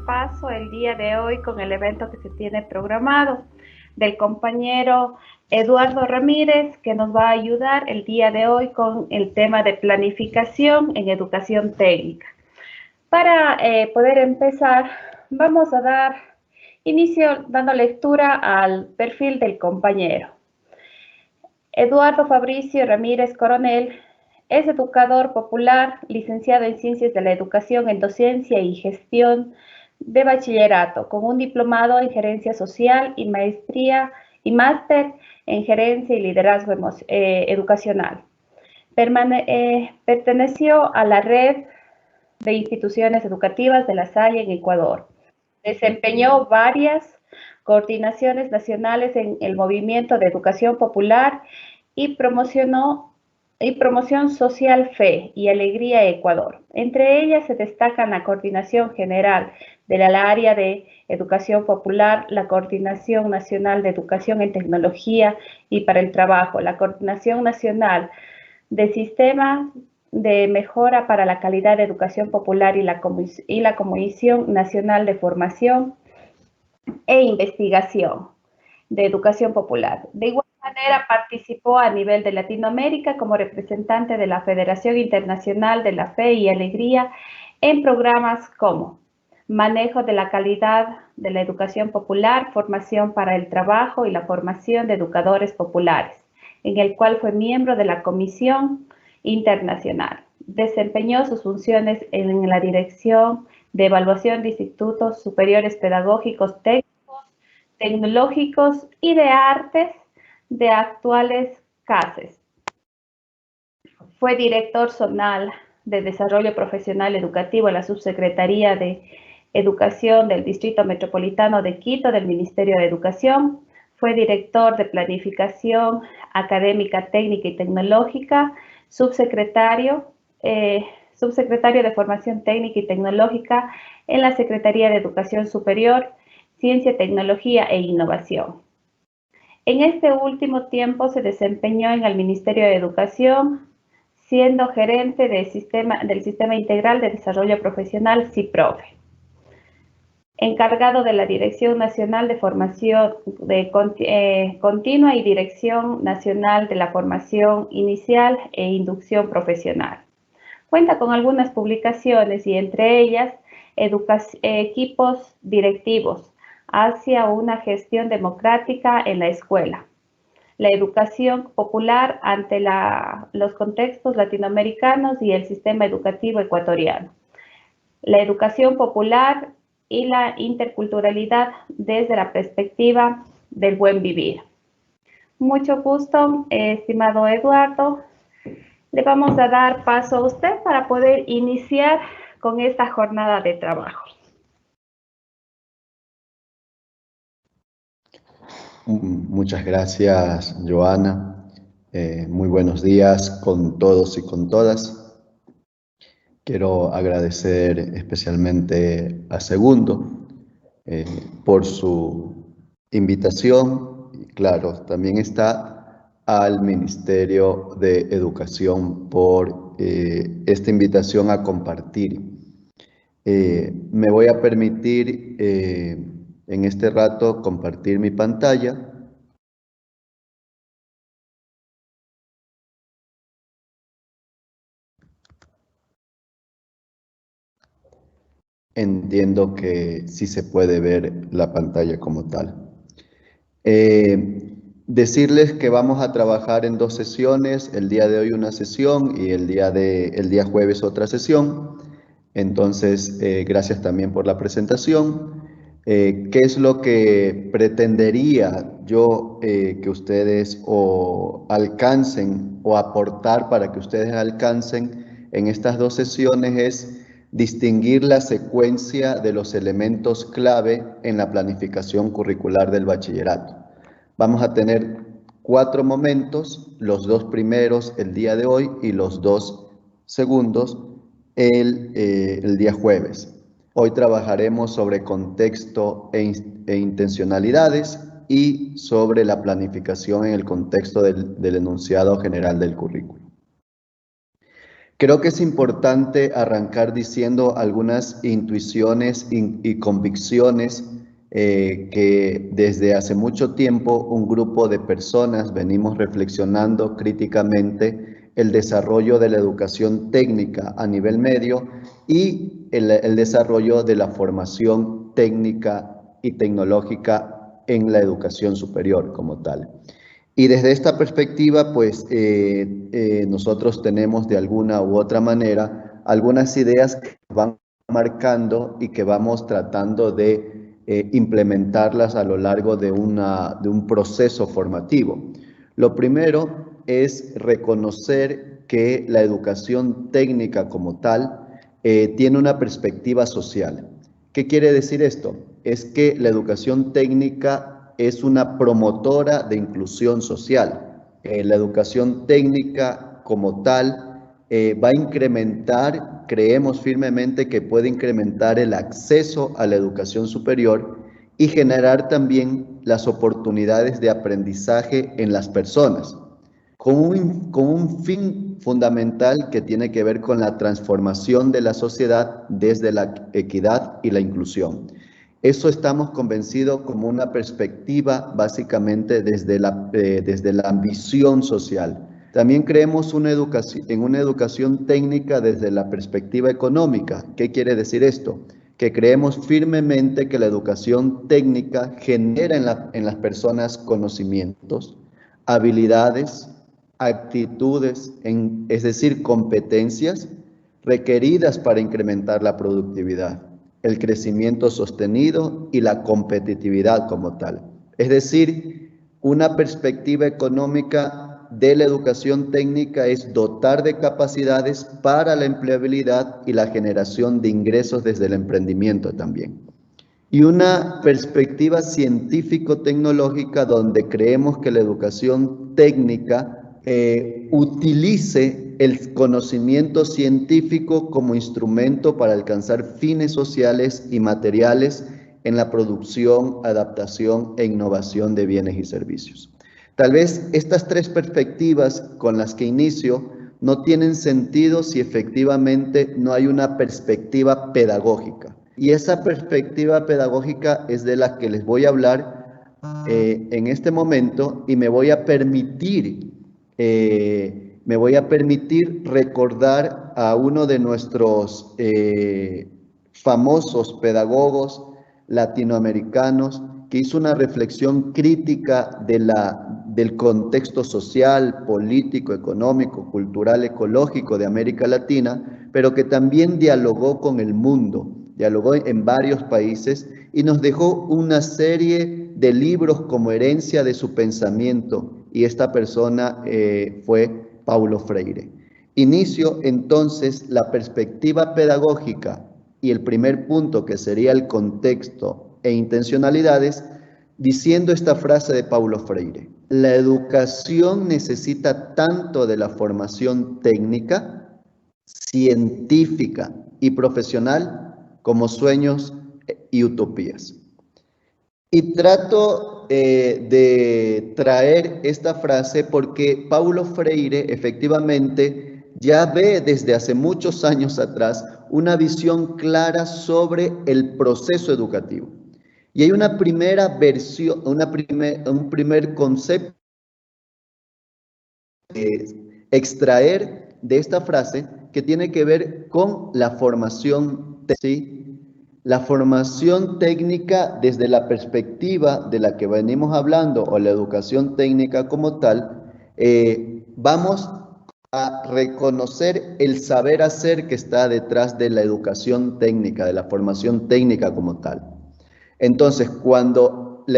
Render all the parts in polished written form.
paso el día de hoy con el evento que se tiene programado del compañero Eduardo Ramírez, que nos va a ayudar el día de hoy con el tema de planificación en educación técnica. Para poder empezar, vamos a dar inicio dando lectura al perfil del compañero. Eduardo Fabricio Ramírez Coronel es educador popular, licenciado en Ciencias de la Educación en Docencia y Gestión de Bachillerato, con un diplomado en Gerencia Social y maestría y máster en Gerencia y Liderazgo Educacional. Perteneció a la red de instituciones educativas de La Salle en Ecuador. Desempeñó varias coordinaciones nacionales en el movimiento de educación popular y promoción social Fe y Alegría Ecuador. Entre ellas se destacan la Coordinación General de la área de Educación Popular, la Coordinación Nacional de Educación en Tecnología y para el Trabajo, la Coordinación Nacional de Sistemas de Mejora para la Calidad de Educación Popular y la Comisión Nacional de Formación e Investigación de Educación Popular. De igual manera, participó a nivel de Latinoamérica como representante de la Federación Internacional de la Fe y Alegría en programas como manejo de la calidad de la educación popular, formación para el trabajo y la formación de educadores populares, en el cual fue miembro de la Comisión Internacional. Desempeñó sus funciones en la Dirección de Evaluación de Institutos Superiores Pedagógicos Técnicos, Tecnológicos y de Artes de actuales CASES. Fue director zonal de Desarrollo Profesional Educativo en la Subsecretaría de Educación del Distrito Metropolitano de Quito del Ministerio de Educación. Fue director de Planificación Académica, Técnica y Tecnológica, subsecretario de Formación Técnica y Tecnológica en la Secretaría de Educación Superior, Ciencia, Tecnología e Innovación. En este último tiempo se desempeñó en el Ministerio de Educación, siendo gerente del Sistema Integral de Desarrollo Profesional, SIPROFE. Encargado de la Dirección Nacional de Formación Continua y Dirección Nacional de la Formación Inicial e Inducción Profesional. Cuenta con algunas publicaciones y entre ellas equipos directivos hacia una gestión democrática en la escuela, la educación popular ante los contextos latinoamericanos y el sistema educativo ecuatoriano, la educación popular y la interculturalidad desde la perspectiva del buen vivir. Mucho gusto, estimado Eduardo. Le vamos a dar paso a usted para poder iniciar con esta jornada de trabajo. Muchas gracias, Joana. Muy buenos días con todos y con todas. Quiero agradecer especialmente a Segundo por su invitación y, claro, también está al Ministerio de Educación por esta invitación a compartir. Me voy a permitir en este rato compartir mi pantalla. Entiendo que sí se puede ver la pantalla como tal. Decirles que vamos a trabajar en 2 sesiones, el día de hoy una sesión y el día jueves otra sesión. Entonces, gracias también por la presentación. ¿Qué es lo que pretendería yo que ustedes o alcancen o aportar para que ustedes alcancen en estas 2 sesiones? Es distinguir la secuencia de los elementos clave en la planificación curricular del bachillerato. Vamos a tener 4 momentos, los 2 primeros el día de hoy y los 2 segundos el día jueves. Hoy trabajaremos sobre contexto e intencionalidades y sobre la planificación en el contexto del enunciado general del currículo. Creo que es importante arrancar diciendo algunas intuiciones y convicciones que desde hace mucho tiempo un grupo de personas venimos reflexionando críticamente el desarrollo de la educación técnica a nivel medio y el desarrollo de la formación técnica y tecnológica en la educación superior como tal. Y desde esta perspectiva, pues nosotros tenemos de alguna u otra manera algunas ideas que van marcando y que vamos tratando de implementarlas a lo largo de un proceso formativo. Lo primero es reconocer que la educación técnica como tal tiene una perspectiva social. ¿Qué quiere decir esto? Es que la educación técnica es una promotora de inclusión social. La educación técnica como tal va a incrementar, creemos firmemente que puede incrementar el acceso a la educación superior y generar también las oportunidades de aprendizaje en las personas, con un fin fundamental que tiene que ver con la transformación de la sociedad desde la equidad y la inclusión. Eso estamos convencidos como una perspectiva básicamente desde la ambición social. También creemos en una educación técnica desde la perspectiva económica. ¿Qué quiere decir esto? Que creemos firmemente que la educación técnica genera en las personas conocimientos, habilidades, actitudes, es decir, competencias requeridas para incrementar la productividad, el crecimiento sostenido y la competitividad como tal. Es decir, una perspectiva económica de la educación técnica es dotar de capacidades para la empleabilidad y la generación de ingresos desde el emprendimiento también. Y una perspectiva científico-tecnológica donde creemos que la educación técnica utilice el conocimiento científico como instrumento para alcanzar fines sociales y materiales en la producción, adaptación e innovación de bienes y servicios. Tal vez estas tres perspectivas con las que inicio no tienen sentido si efectivamente no hay una perspectiva pedagógica. Y esa perspectiva pedagógica es de la que les voy a hablar en este momento y me voy a permitir recordar a uno de nuestros famosos pedagogos latinoamericanos que hizo una reflexión crítica del contexto social, político, económico, cultural, ecológico de América Latina, pero que también dialogó con el mundo, dialogó en varios países y nos dejó una serie de libros como herencia de su pensamiento, y esta persona fue Paulo Freire. Inicio entonces la perspectiva pedagógica y el primer punto, que sería el contexto e intencionalidades, diciendo esta frase de Paulo Freire: la educación necesita tanto de la formación técnica, científica y profesional como sueños y utopías. Y trato de traer esta frase porque Paulo Freire efectivamente ya ve desde hace muchos años atrás una visión clara sobre el proceso educativo. Y hay una primera versión, un primer concepto extraer de esta frase que tiene que ver con la formación, ¿sí? La formación técnica desde la perspectiva de la que venimos hablando, o la educación técnica como tal, vamos a reconocer el saber hacer que está detrás de la educación técnica, de la formación técnica como tal. Entonces, cuando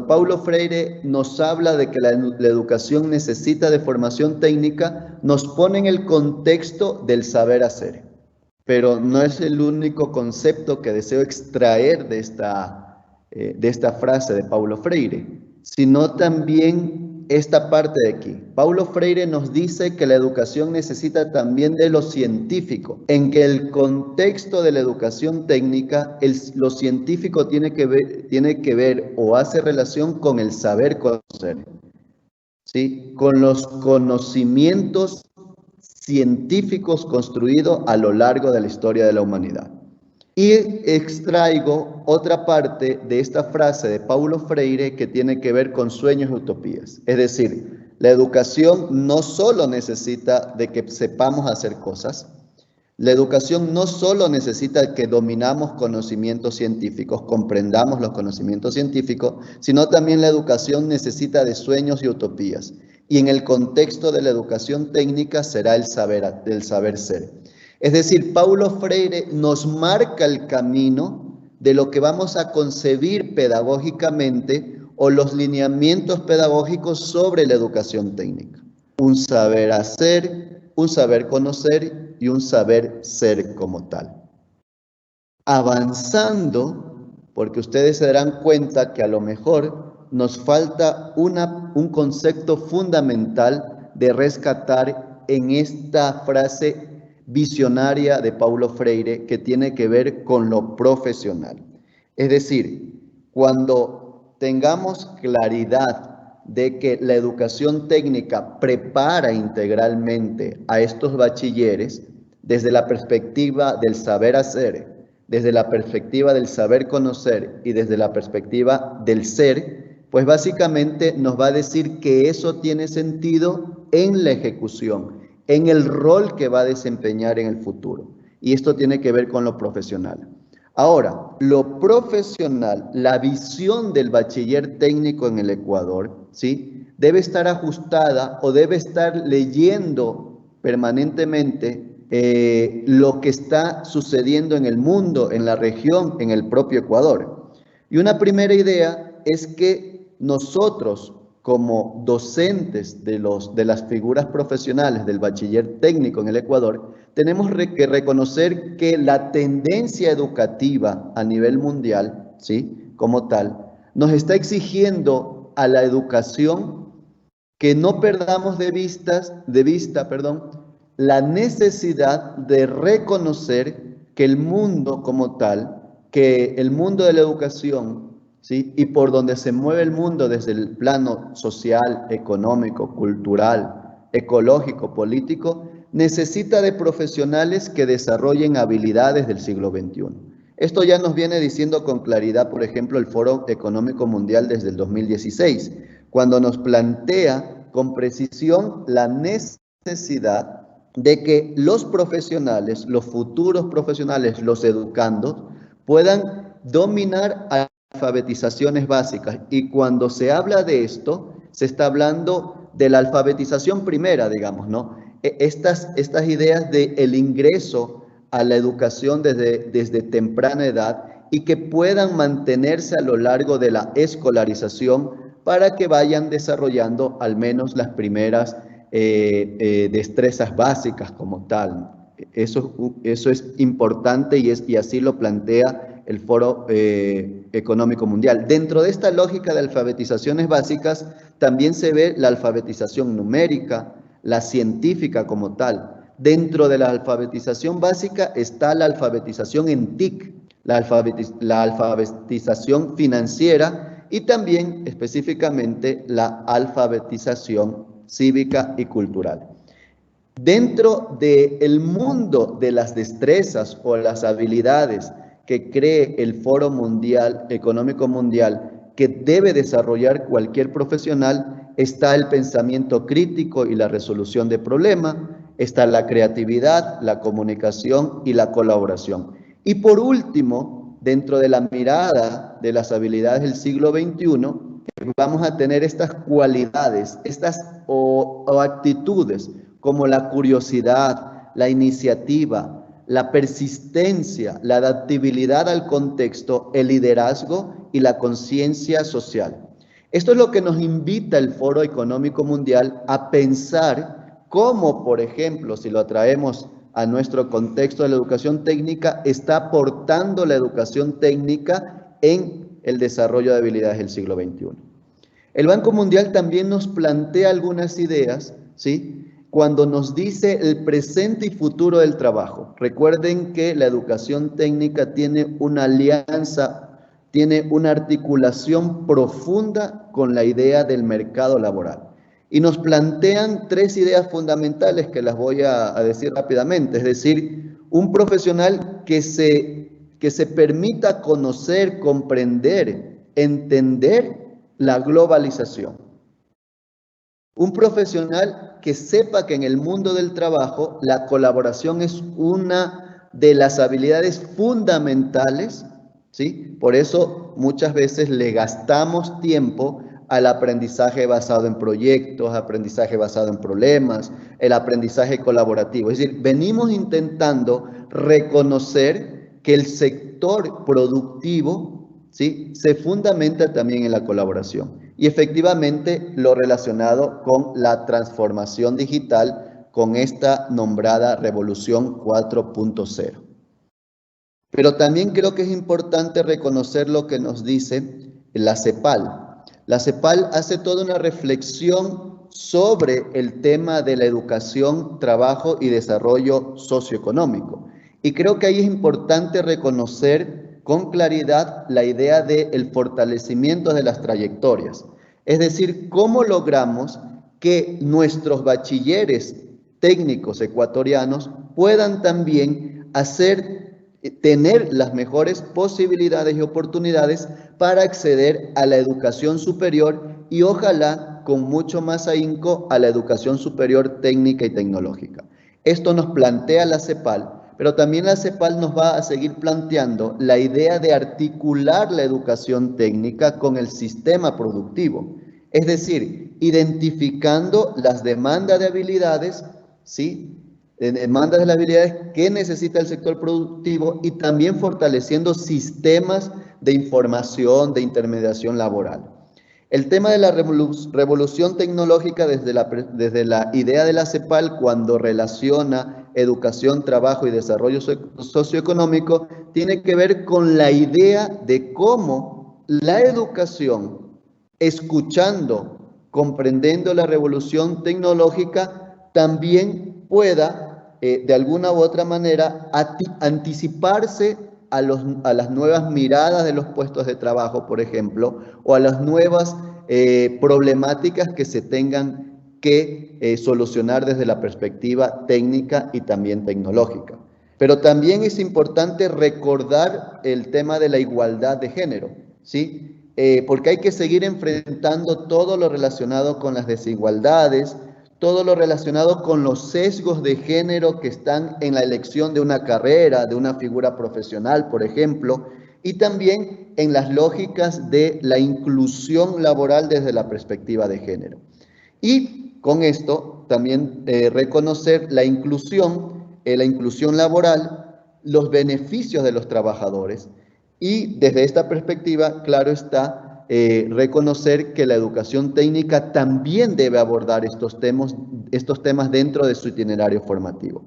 Paulo Freire nos habla de que la educación necesita de formación técnica, nos pone en el contexto del saber hacer. Pero no es el único concepto que deseo extraer de esta frase de Paulo Freire, sino también esta parte de aquí. Paulo Freire nos dice que la educación necesita también de lo científico, en que el contexto de la educación técnica, lo científico tiene que ver o hace relación con el saber conocer, ¿sí? Con los conocimientos científicos construidos a lo largo de la historia de la humanidad. Y extraigo otra parte de esta frase de Paulo Freire que tiene que ver con sueños y utopías. Es decir, la educación no solo necesita de que sepamos hacer cosas, la educación no solo necesita que dominamos conocimientos científicos, comprendamos los conocimientos científicos, sino también la educación necesita de sueños y utopías. Y en el contexto de la educación técnica será el saber ser. Es decir, Paulo Freire nos marca el camino de lo que vamos a concebir pedagógicamente o los lineamientos pedagógicos sobre la educación técnica. Un saber hacer, un saber conocer y un saber ser como tal. Avanzando, porque ustedes se darán cuenta que a lo mejor nos falta un concepto fundamental de rescatar en esta frase visionaria de Paulo Freire que tiene que ver con lo profesional. Es decir, cuando tengamos claridad de que la educación técnica prepara integralmente a estos bachilleres desde la perspectiva del saber hacer, desde la perspectiva del saber conocer y desde la perspectiva del ser, pues básicamente nos va a decir que eso tiene sentido en la ejecución, en el rol que va a desempeñar en el futuro. Y esto tiene que ver con lo profesional. Ahora, lo profesional, la visión del bachiller técnico en el Ecuador, ¿sí?, debe estar ajustada o debe estar leyendo permanentemente lo que está sucediendo en el mundo, en la región, en el propio Ecuador. Y una primera idea es que nosotros, como docentes de las figuras profesionales del bachiller técnico en el Ecuador, tenemos que reconocer que la tendencia educativa a nivel mundial, ¿sí?, como tal, nos está exigiendo a la educación que no perdamos de vista, la necesidad de reconocer que el mundo como tal, que el mundo de la educación, ¿sí?, y por donde se mueve el mundo desde el plano social, económico, cultural, ecológico, político, necesita de profesionales que desarrollen habilidades del siglo XXI. Esto ya nos viene diciendo con claridad, por ejemplo, el Foro Económico Mundial desde el 2016, cuando nos plantea con precisión la necesidad de que los profesionales, los futuros profesionales, los educandos, puedan dominar alfabetizaciones básicas. Y cuando se habla de esto, se está hablando de la alfabetización primera, digamos, ¿no? Estas ideas del ingreso a la educación desde temprana edad y que puedan mantenerse a lo largo de la escolarización para que vayan desarrollando al menos las primeras destrezas básicas como tal. Eso es importante y así lo plantea el Foro Económico Mundial. Dentro de esta lógica de alfabetizaciones básicas también se ve la alfabetización numérica, la científica como tal. Dentro de la alfabetización básica está la alfabetización en TIC, la alfabetización financiera y también específicamente la alfabetización cívica y cultural. Dentro del mundo de las destrezas o las habilidades que cree el Foro Económico Mundial que debe desarrollar cualquier profesional, está el pensamiento crítico y la resolución de problemas, está la creatividad, la comunicación y la colaboración. Y por último, dentro de la mirada de las habilidades del siglo XXI, vamos a tener estas cualidades, o actitudes como la curiosidad, la iniciativa, la persistencia, la adaptabilidad al contexto, el liderazgo y la conciencia social. Esto es lo que nos invita el Foro Económico Mundial a pensar cómo, por ejemplo, si lo traemos a nuestro contexto de la educación técnica, está aportando la educación técnica en el desarrollo de habilidades del siglo XXI. El Banco Mundial también nos plantea algunas ideas, ¿sí?, cuando nos dice el presente y futuro del trabajo. Recuerden que la educación técnica tiene una alianza, tiene una articulación profunda con la idea del mercado laboral. y nos plantean 3 ideas fundamentales que las voy a decir rápidamente. Es decir, un profesional que se permita conocer, comprender, entender la globalización. Un profesional que sepa que en el mundo del trabajo la colaboración es una de las habilidades fundamentales, ¿sí? Por eso muchas veces le gastamos tiempo al aprendizaje basado en proyectos, aprendizaje basado en problemas, el aprendizaje colaborativo. Es decir, venimos intentando reconocer que el sector productivo, ¿sí?, se fundamenta también en la colaboración. Y efectivamente lo relacionado con la transformación digital, con esta nombrada Revolución 4.0. Pero también creo que es importante reconocer lo que nos dice la CEPAL. La CEPAL hace toda una reflexión sobre el tema de la educación, trabajo y desarrollo socioeconómico. Y creo que ahí es importante reconocer con claridad la idea del fortalecimiento de las trayectorias. Es decir, cómo logramos que nuestros bachilleres técnicos ecuatorianos puedan también tener las mejores posibilidades y oportunidades para acceder a la educación superior y ojalá con mucho más ahínco a la educación superior técnica y tecnológica. Esto nos plantea la CEPAL, pero también la CEPAL nos va a seguir planteando la idea de articular la educación técnica con el sistema productivo, es decir, identificando las demandas de habilidades, ¿sí?, demandas de las habilidades que necesita el sector productivo y también fortaleciendo sistemas de información, de intermediación laboral. El tema de la revolución tecnológica desde la idea de la CEPAL, cuando relaciona educación, trabajo y desarrollo socioeconómico, tiene que ver con la idea de cómo la educación, escuchando, comprendiendo la revolución tecnológica, también pueda de alguna u otra manera anticiparse a las nuevas miradas de los puestos de trabajo, por ejemplo, o a las nuevas problemáticas que se tengan que solucionar desde la perspectiva técnica y también tecnológica. Pero también es importante recordar el tema de la igualdad de género, ¿sí? Porque hay que seguir enfrentando todo lo relacionado con las desigualdades, todo lo relacionado con los sesgos de género que están en la elección de una carrera, de una figura profesional, por ejemplo, y también en las lógicas de la inclusión laboral desde la perspectiva de género. Y con esto también reconocer la inclusión laboral, los beneficios de los trabajadores, y desde esta perspectiva, claro está, reconocer que la educación técnica también debe abordar estos temas dentro de su itinerario formativo.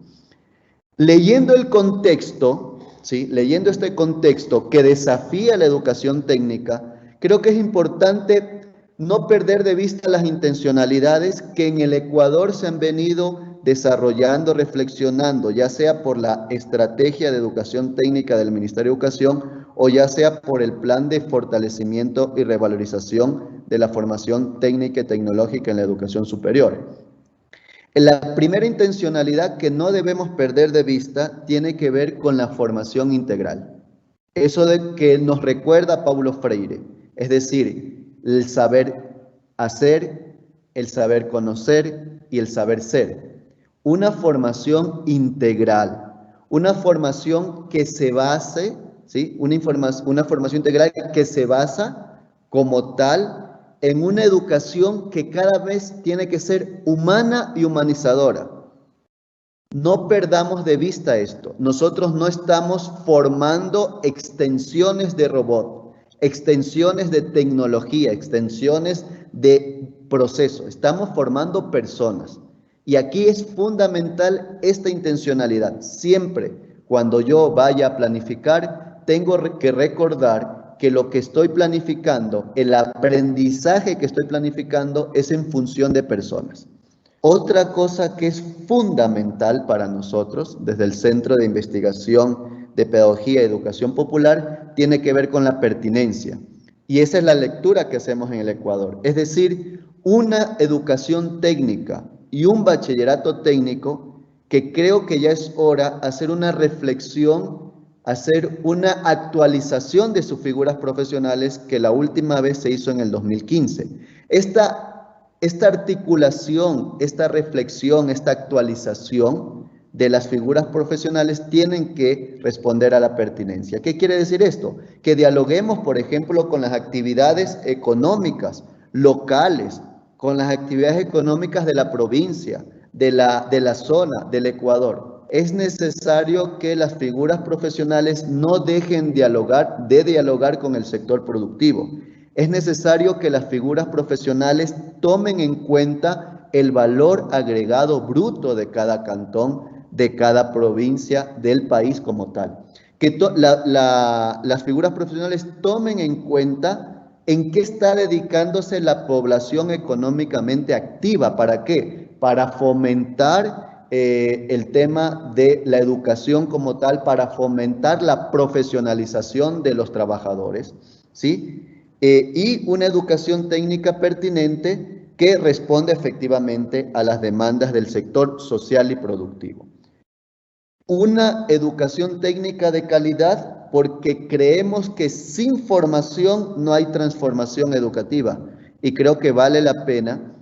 Leyendo el contexto, ¿sí?, leyendo este contexto que desafía la educación técnica, creo que es importante no perder de vista las intencionalidades que en el Ecuador se han venido desarrollando, reflexionando, ya sea por la estrategia de educación técnica del Ministerio de Educación o ya sea por el plan de fortalecimiento y revalorización de la formación técnica y tecnológica en la educación superior. La primera intencionalidad que no debemos perder de vista tiene que ver con la formación integral. Eso de que nos recuerda Paulo Freire, es decir, el saber hacer, el saber conocer y el saber ser. Una formación integral, una formación que se base, ¿sí?, una formación integral que se basa como tal en una educación que cada vez tiene que ser humana y humanizadora. No perdamos de vista esto. Nosotros no estamos formando extensiones de robot, extensiones de tecnología, extensiones de proceso. Estamos formando personas. Y aquí es fundamental esta intencionalidad. Siempre, cuando yo vaya a planificar, tengo que recordar que lo que estoy planificando, el aprendizaje que estoy planificando, es en función de personas. Otra cosa que es fundamental para nosotros, desde el Centro de Investigación de Pedagogía y Educación Popular, tiene que ver con la pertinencia. Y esa es la lectura que hacemos en el Ecuador. Es decir, una educación técnica y un bachillerato técnico que creo que ya es hora hacer una reflexión, hacer una actualización de sus figuras profesionales que la última vez se hizo en el 2015. Esta articulación, esta reflexión, esta actualización de las figuras profesionales tienen que responder a la pertinencia. ¿Qué quiere decir esto? Que dialoguemos, por ejemplo, con las actividades económicas locales, con las actividades económicas de la provincia, de la zona, del Ecuador. Es necesario que las figuras profesionales no dejen de dialogar con el sector productivo. Es necesario que las figuras profesionales tomen en cuenta el valor agregado bruto de cada cantón, de cada provincia, del país como tal. Que las figuras profesionales tomen en cuenta en qué está dedicándose la población económicamente activa. ¿Para qué? Para fomentar el tema de la educación como tal, para fomentar la profesionalización de los trabajadores, ¿sí? Y una educación técnica pertinente que responde efectivamente a las demandas del sector social y productivo. Una educación técnica de calidad porque creemos que sin formación no hay transformación educativa y creo que vale la pena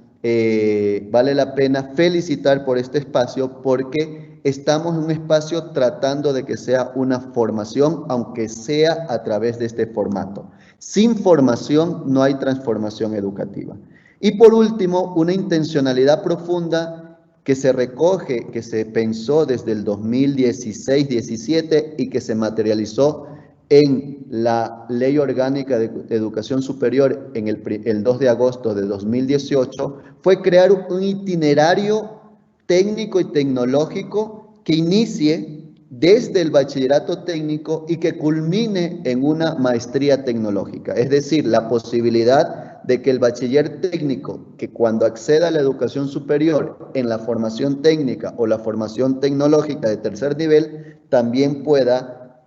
felicitar por este espacio porque estamos en un espacio tratando de que sea una formación, aunque sea a través de este formato. Sin formación no hay transformación educativa. Y por último, una intencionalidad profunda que se recoge, que se pensó desde el 2016-17 y que se materializó en la Ley Orgánica de Educación Superior en el 2 de agosto de 2018, fue crear un itinerario técnico y tecnológico que inicie desde el bachillerato técnico y que culmine en una maestría tecnológica. Es decir, la posibilidad de que el bachiller técnico, que cuando acceda a la educación superior en la formación técnica o la formación tecnológica de tercer nivel, también pueda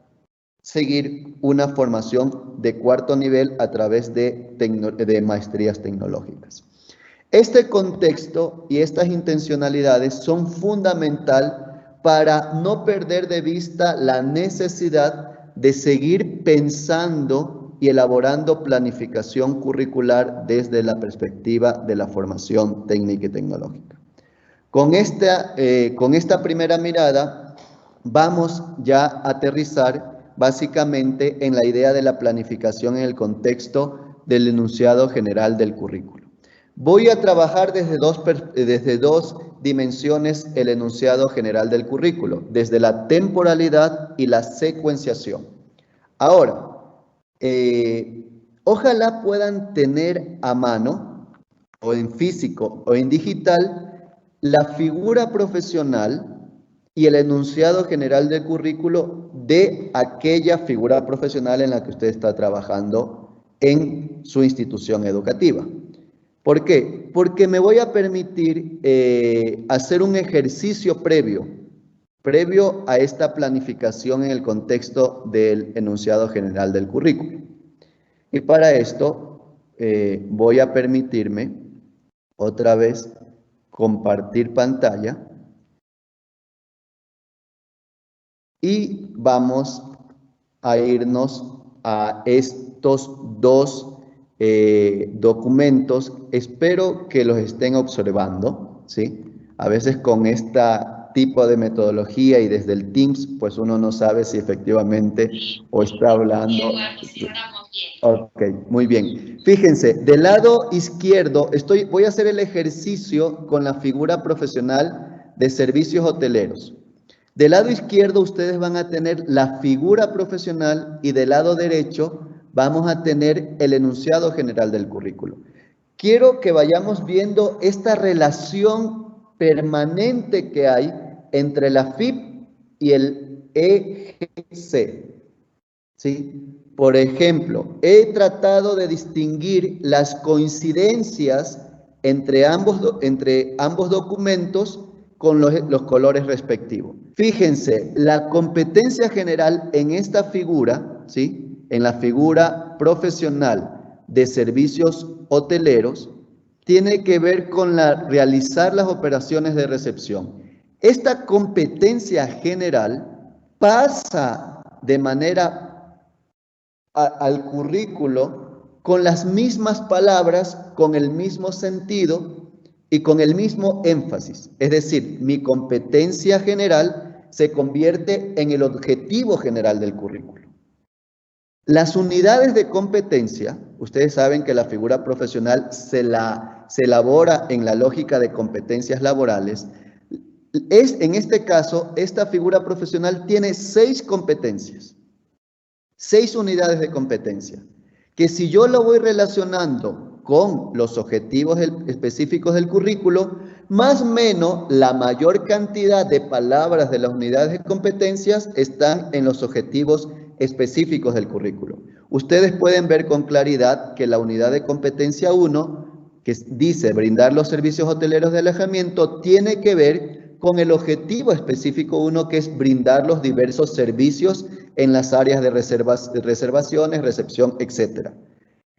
seguir una formación de cuarto nivel a través de maestrías tecnológicas. Este contexto y estas intencionalidades son fundamental para no perder de vista la necesidad de seguir pensando y elaborando planificación curricular desde la perspectiva de la formación técnica y tecnológica. Con esta primera mirada vamos ya a aterrizar básicamente en la idea de la planificación en el contexto del enunciado general del currículo. Voy a trabajar desde dos dimensiones el enunciado general del currículo, desde la temporalidad y la secuenciación. Ahora, ojalá puedan tener a mano, o en físico o en digital, la figura profesional y el enunciado general del currículo de aquella figura profesional en la que usted está trabajando en su institución educativa. ¿Por qué? Porque me voy a permitir hacer un ejercicio previo a esta planificación en el contexto del enunciado general del currículo. Y para esto voy a permitirme otra vez compartir pantalla y vamos a irnos a estos dos documentos. Espero que los estén observando, ¿sí? A veces con esta tipo de metodología y desde el Teams, pues uno no sabe si efectivamente o está hablando. Ok, muy bien. Fíjense, del lado izquierdo voy a hacer el ejercicio con la figura profesional de servicios hoteleros. Del lado izquierdo ustedes van a tener la figura profesional y del lado derecho vamos a tener el enunciado general del currículo. Quiero que vayamos viendo esta relación permanente que hay entre la FIP y el EGC, ¿sí? Por ejemplo, he tratado de distinguir las coincidencias entre ambos documentos con los colores respectivos. Fíjense, la competencia general en esta figura, ¿sí? En la figura profesional de servicios hoteleros, tiene que ver con realizar las operaciones de recepción. Esta competencia general pasa de manera al currículo con las mismas palabras, con el mismo sentido y con el mismo énfasis. Es decir, mi competencia general se convierte en el objetivo general del currículo. Las unidades de competencia, ustedes saben que la figura profesional se elabora en la lógica de competencias laborales. En este caso, esta figura profesional tiene 6 competencias, 6 unidades de competencia, que si yo lo voy relacionando con los objetivos específicos del currículo, más o menos la mayor cantidad de palabras de las unidades de competencias están en los objetivos específicos del currículo. Ustedes pueden ver con claridad que la unidad de competencia 1, que dice brindar los servicios hoteleros de alojamiento, tiene que ver con el objetivo específico 1, que es brindar los diversos servicios en las áreas de reservaciones, recepción, etc.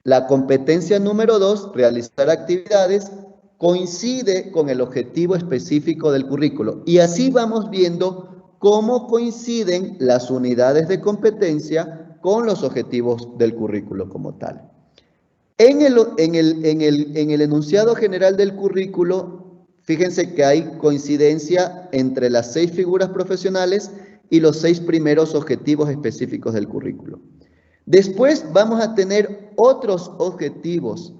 La competencia número 2, realizar actividades, coincide con el objetivo específico del currículo. Y así vamos viendo cómo coinciden las unidades de competencia con los objetivos del currículo como tal. En el enunciado general del currículo, fíjense que hay coincidencia entre las 6 figuras profesionales y los 6 primeros objetivos específicos del currículo. Después vamos a tener otros objetivos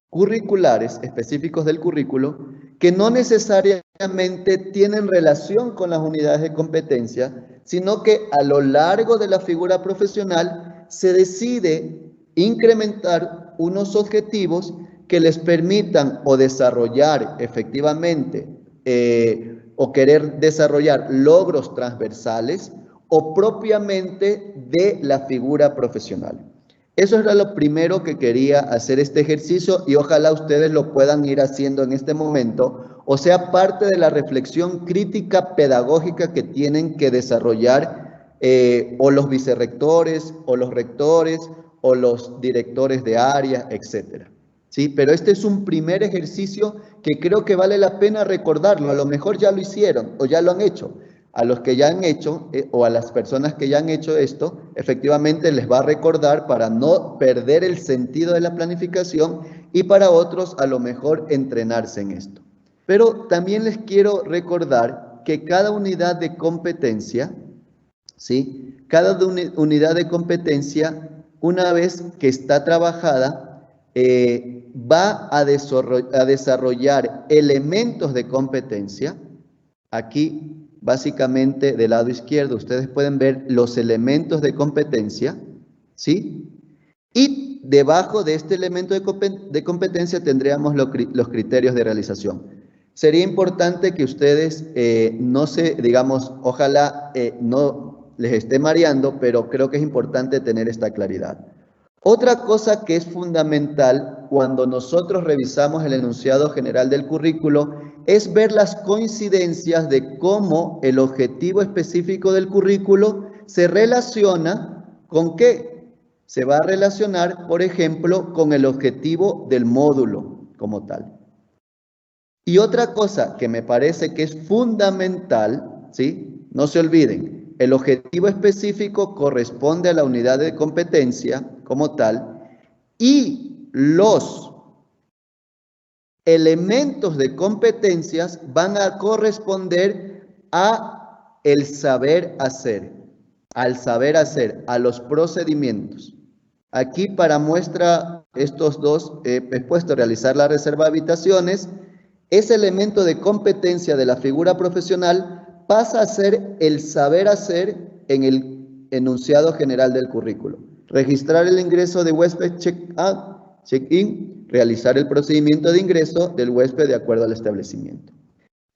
curriculares específicos del currículo que no necesariamente tienen relación con las unidades de competencia, sino que a lo largo de la figura profesional se decide incrementar unos objetivos que les permitan o desarrollar efectivamente o querer desarrollar logros transversales o propiamente de la figura profesional. Eso era lo primero que quería hacer este ejercicio y ojalá ustedes lo puedan ir haciendo en este momento, o sea, parte de la reflexión crítica pedagógica que tienen que desarrollar o los vicerrectores, o los rectores, o los directores de área, etcétera. ¿Sí? Pero este es un primer ejercicio que creo que vale la pena recordarlo. A lo mejor ya lo hicieron o ya lo han hecho. A los que ya han hecho o a las personas que ya han hecho esto, efectivamente les va a recordar para no perder el sentido de la planificación y para otros a lo mejor entrenarse en esto. Pero también les quiero recordar que cada unidad de competencia, ¿sí? Cada unidad de competencia, una vez que está trabajada, va a desarrollar elementos de competencia. Aquí, básicamente, del lado izquierdo, ustedes pueden ver los elementos de competencia, ¿sí? Y debajo de este elemento de competencia tendríamos los criterios de realización. Sería importante que ustedes no se, digamos, ojalá no les esté mareando, pero creo que es importante tener esta claridad. Otra cosa que es fundamental cuando nosotros revisamos el enunciado general del currículo es ver las coincidencias de cómo el objetivo específico del currículo se relaciona con qué. Se va a relacionar, por ejemplo, con el objetivo del módulo como tal. Y otra cosa que me parece que es fundamental, ¿sí? No se olviden, el objetivo específico corresponde a la unidad de competencia como tal y los elementos de competencias van a corresponder a el saber hacer, al saber hacer, a los procedimientos. Aquí para muestra estos dos he puesto realizar la reserva de habitaciones. Ese elemento de competencia de la figura profesional pasa a ser el saber hacer en el enunciado general del currículo. Registrar el ingreso de huésped check-in, realizar el procedimiento de ingreso del huésped de acuerdo al establecimiento.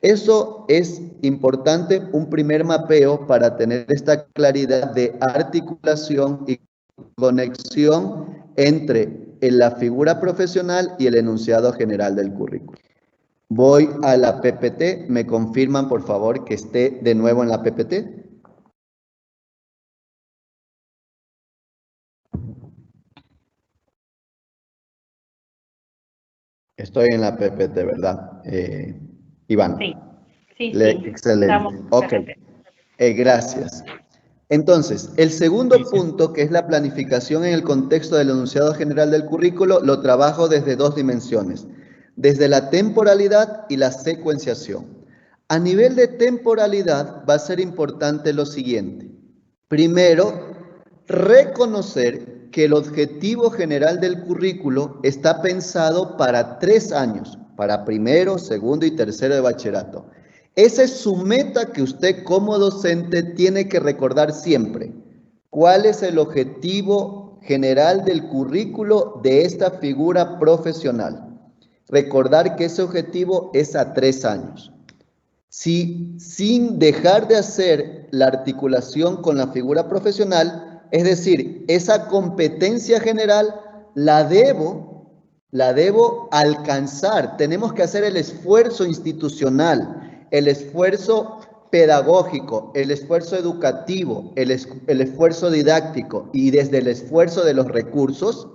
Eso es importante, un primer mapeo para tener esta claridad de articulación y conexión entre la figura profesional y el enunciado general del currículo. Voy a la PPT, me confirman por favor que esté de nuevo en la PPT. Estoy en la PPT, ¿verdad? Iván. Sí, sí, Excelente. estamos. Ok, gracias. Entonces, el segundo punto, que es la planificación en el contexto del enunciado general del currículo, lo trabajo desde dos dimensiones, desde la temporalidad y la secuenciación. A nivel de temporalidad va a ser importante lo siguiente. Primero, reconocer que el objetivo general del currículo está pensado para 3 años, para primero, segundo y tercero de bachillerato. Esa es su meta que usted como docente tiene que recordar siempre. ¿Cuál es el objetivo general del currículo de esta figura profesional? Recordar que ese objetivo es a 3 años. Si, sin dejar de hacer la articulación con la figura profesional, es decir, esa competencia general la debo alcanzar. Tenemos que hacer el esfuerzo institucional, el esfuerzo pedagógico, el esfuerzo educativo, el esfuerzo didáctico y desde el esfuerzo de los recursos,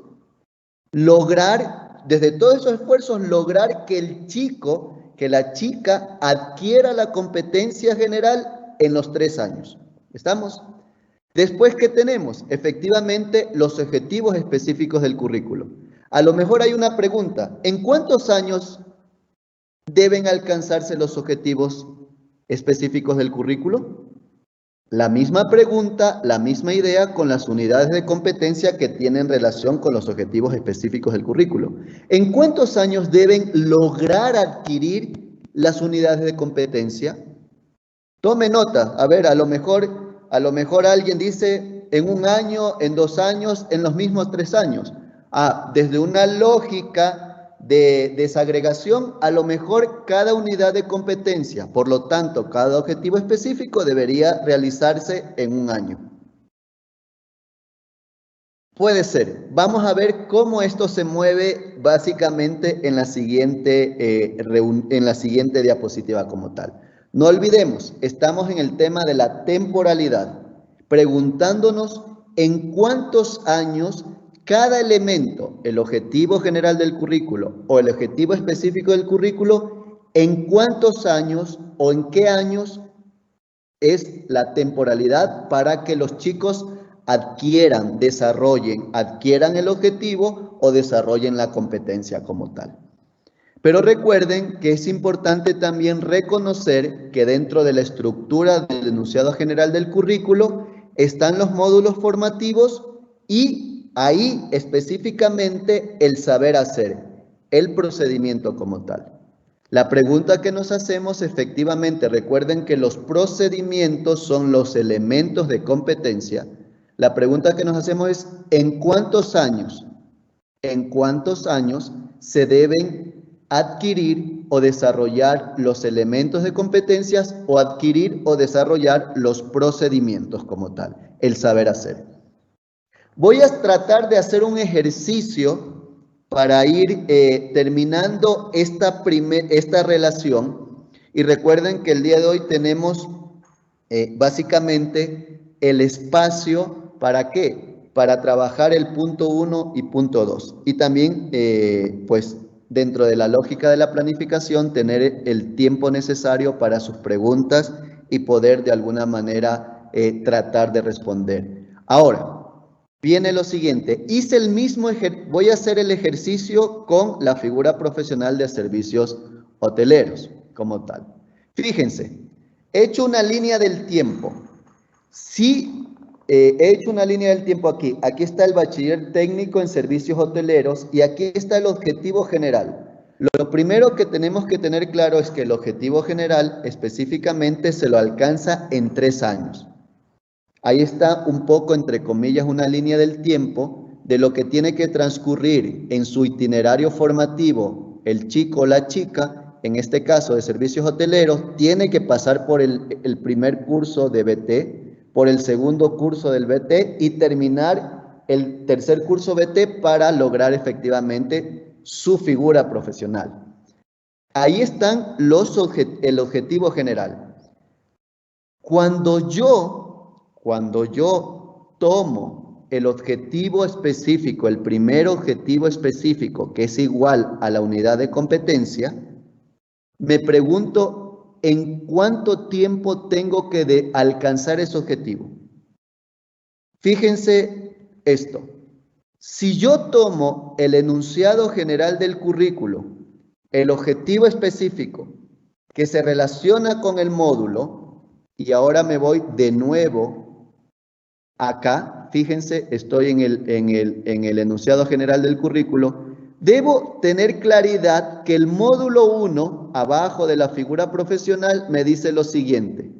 lograr, desde todos esos esfuerzos, lograr que el chico, que la chica adquiera la competencia general en los 3 años. ¿Estamos? Después, ¿qué tenemos? Efectivamente, los objetivos específicos del currículo. A lo mejor hay una pregunta, ¿en cuántos años deben alcanzarse los objetivos específicos del currículo? La misma pregunta, la misma idea con las unidades de competencia que tienen relación con los objetivos específicos del currículo. ¿En cuántos años deben lograr adquirir las unidades de competencia? Tome nota, a ver, a lo mejor alguien dice en 1 año, en 2 años, en los mismos 3 años. Desde una lógica de desagregación, a lo mejor cada unidad de competencia, por lo tanto, cada objetivo específico debería realizarse en 1 año. Puede ser. Vamos a ver cómo esto se mueve básicamente en la siguiente diapositiva como tal. No olvidemos, estamos en el tema de la temporalidad, preguntándonos en cuántos años cada elemento, el objetivo general del currículo o el objetivo específico del currículo, en cuántos años o en qué años es la temporalidad para que los chicos adquieran el objetivo o desarrollen la competencia como tal. Pero recuerden que es importante también reconocer que dentro de la estructura del enunciado general del currículo están los módulos formativos y ahí específicamente el saber hacer, el procedimiento como tal. La pregunta que nos hacemos efectivamente, recuerden que los procedimientos son los elementos de competencia. La pregunta que nos hacemos es, ¿en cuántos años se deben adquirir o desarrollar los elementos de competencias o adquirir o desarrollar los procedimientos como tal, el saber hacer? Voy a tratar de hacer un ejercicio para ir terminando esta relación. Y recuerden que el día de hoy tenemos básicamente el espacio ¿para qué? Para trabajar el punto 1 y punto 2. Y también, pues, dentro de la lógica de la planificación, tener el tiempo necesario para sus preguntas y poder de alguna manera tratar de responder. Ahora, viene lo siguiente, voy a hacer el ejercicio con la figura profesional de servicios hoteleros como tal. Fíjense, he hecho una línea del tiempo. Sí, he hecho una línea del tiempo aquí. Aquí está el bachiller técnico en servicios hoteleros y aquí está el objetivo general. Lo primero que tenemos que tener claro es que el objetivo general específicamente se lo alcanza en 3 años. Ahí está un poco, entre comillas, una línea del tiempo de lo que tiene que transcurrir en su itinerario formativo el chico o la chica, en este caso de servicios hoteleros, tiene que pasar por el primer curso de BT, por el segundo curso del BT y terminar el tercer curso BT para lograr efectivamente su figura profesional. Ahí están el objetivo general. Cuando yo tomo el objetivo específico, el primer objetivo específico, que es igual a la unidad de competencia, me pregunto en cuánto tiempo tengo que alcanzar ese objetivo. Fíjense esto. Si yo tomo el enunciado general del currículo, el objetivo específico que se relaciona con el módulo, y ahora me voy de nuevo acá, fíjense, estoy en el enunciado general del currículo, debo tener claridad que el módulo 1, abajo de la figura profesional, me dice lo siguiente.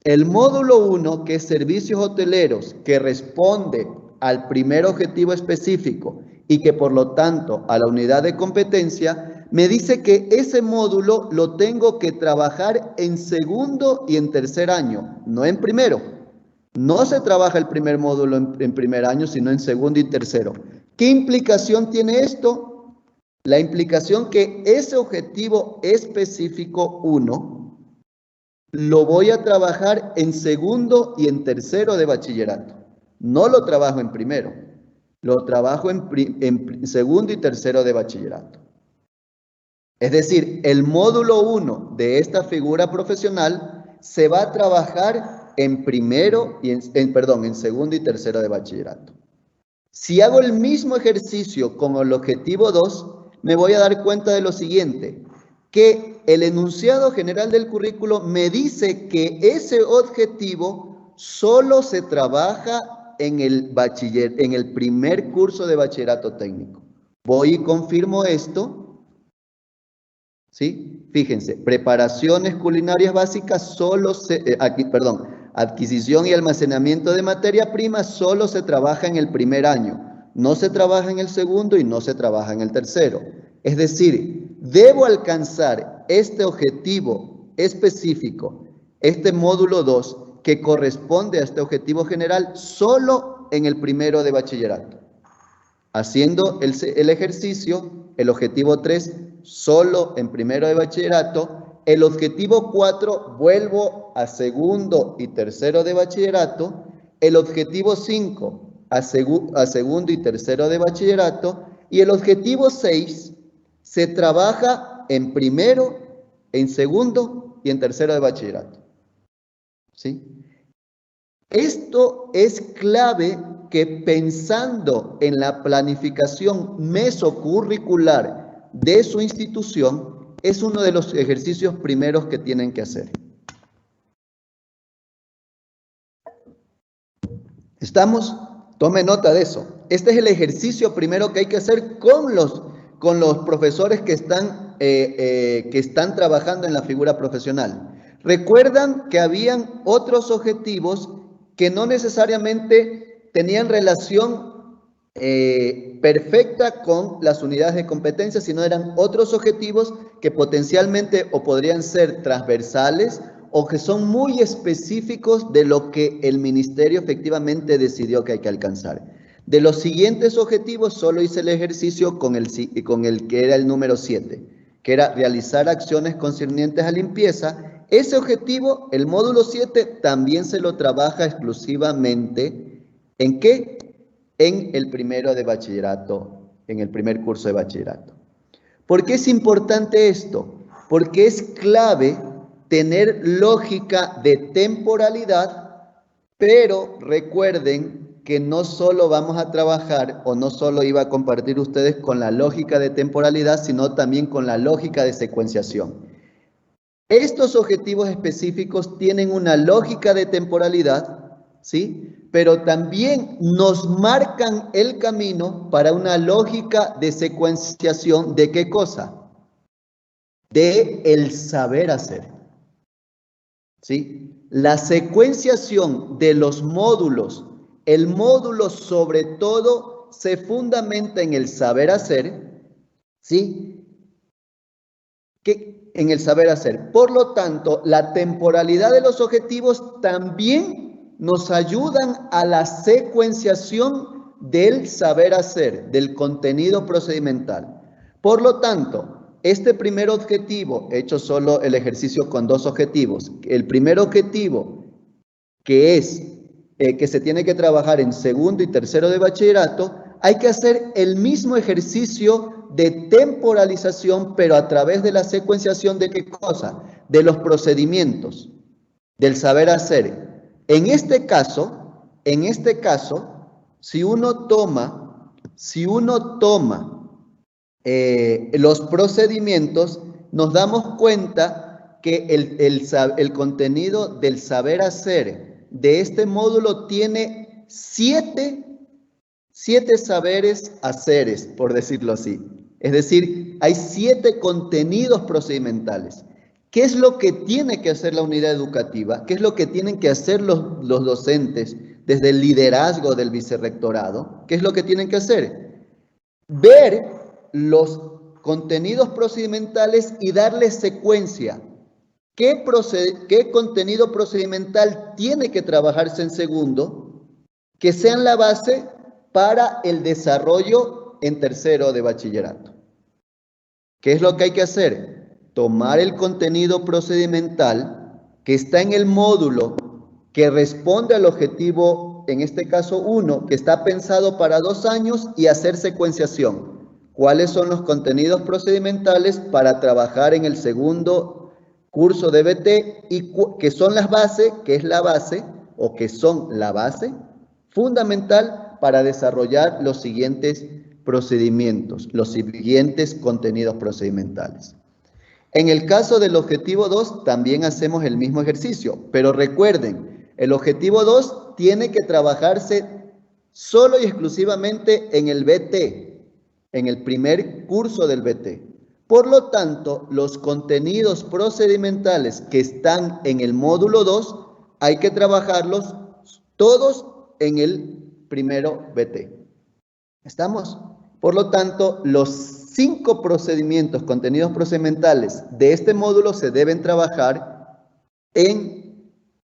El módulo 1, que es servicios hoteleros, que responde al primer objetivo específico y que por lo tanto a la unidad de competencia, me dice que ese módulo lo tengo que trabajar en segundo y en tercer año, no en primero. No se trabaja el primer módulo en primer año, sino en segundo y tercero. ¿Qué implicación tiene esto? La implicación que ese objetivo específico 1 lo voy a trabajar en segundo y en tercero de bachillerato. No lo trabajo en primero, lo trabajo en segundo y tercero de bachillerato. Es decir, el módulo 1 de esta figura profesional se va a trabajar en primero y en segundo y tercero de bachillerato. Si hago el mismo ejercicio con el objetivo 2, me voy a dar cuenta de lo siguiente, que el enunciado general del currículo me dice que ese objetivo solo se trabaja en el primer curso de bachillerato técnico. Voy y confirmo esto, ¿sí? Fíjense, preparaciones culinarias básicas adquisición y almacenamiento de materia prima solo se trabaja en el primer año, no se trabaja en el segundo y no se trabaja en el tercero. Es decir, debo alcanzar este objetivo específico, este módulo 2, que corresponde a este objetivo general solo en el primero de bachillerato. Haciendo el ejercicio, el objetivo 3 solo en primero de bachillerato, el objetivo 4 vuelvo a segundo y tercero de bachillerato, el objetivo 5 a segundo y tercero de bachillerato, y el objetivo 6 se trabaja en primero, en segundo y en tercero de bachillerato. ¿Sí? Esto es clave, que pensando en la planificación mesocurricular de su institución, es uno de los ejercicios primeros que tienen que hacer. ¿Estamos? Tome nota de eso. Este es el ejercicio primero que hay que hacer con los profesores que están trabajando en la figura profesional. Recuerdan que habían otros objetivos que no necesariamente tenían relación perfecta con las unidades de competencia, sino eran otros objetivos que potencialmente o podrían ser transversales o que son muy específicos de lo que el ministerio efectivamente decidió que hay que alcanzar. De los siguientes objetivos solo hice el ejercicio con el que era el número 7, que era realizar acciones concernientes a limpieza. Ese objetivo, el módulo 7, también se lo trabaja exclusivamente ¿en qué? En el primero de bachillerato, en el primer curso de bachillerato. ¿Por qué es importante esto? Porque es clave tener lógica de temporalidad, pero recuerden que no solo vamos a trabajar, o no solo iba a compartir ustedes con la lógica de temporalidad, sino también con la lógica de secuenciación. Estos objetivos específicos tienen una lógica de temporalidad, ¿sí? Pero también nos marcan el camino para una lógica de secuenciación. ¿De qué cosa? De el saber hacer, ¿sí? La secuenciación de los módulos, el módulo sobre todo se fundamenta en el saber hacer, ¿sí? En el saber hacer. Por lo tanto, la temporalidad de los objetivos también nos ayudan a la secuenciación del saber hacer, del contenido procedimental. Por lo tanto, este primer objetivo, he hecho solo el ejercicio con dos objetivos. El primer objetivo, que es que se tiene que trabajar en segundo y tercero de bachillerato, hay que hacer el mismo ejercicio de temporalización, pero a través de la secuenciación de ¿qué cosa? De los procedimientos, del saber hacer. En este caso, si uno toma los procedimientos, nos damos cuenta que el contenido del saber hacer de este módulo tiene siete saberes haceres, por decirlo así. Es decir, hay 7 contenidos procedimentales. ¿Qué es lo que tiene que hacer la unidad educativa? ¿Qué es lo que tienen que hacer los docentes desde el liderazgo del vicerrectorado? ¿Qué es lo que tienen que hacer? Ver los contenidos procedimentales y darle secuencia. ¿Qué contenido procedimental tiene que trabajarse en segundo? Que sean la base para el desarrollo en tercero de bachillerato. ¿Qué es lo que hay que hacer? Tomar el contenido procedimental que está en el módulo que responde al objetivo, en este caso 1, que está pensado para 2 años, y hacer secuenciación. ¿Cuáles son los contenidos procedimentales para trabajar en el segundo curso de BT y que son las bases, que es la base o que son la base fundamental para desarrollar los siguientes procedimientos, los siguientes contenidos procedimentales? En el caso del objetivo 2 también hacemos el mismo ejercicio, pero recuerden, el objetivo 2 tiene que trabajarse solo y exclusivamente en el BT, en el primer curso del BT. Por lo tanto, los contenidos procedimentales que están en el módulo 2 hay que trabajarlos todos en el primero BT. ¿Estamos? Por lo tanto, los 5 procedimientos, contenidos procedimentales de este módulo se deben trabajar en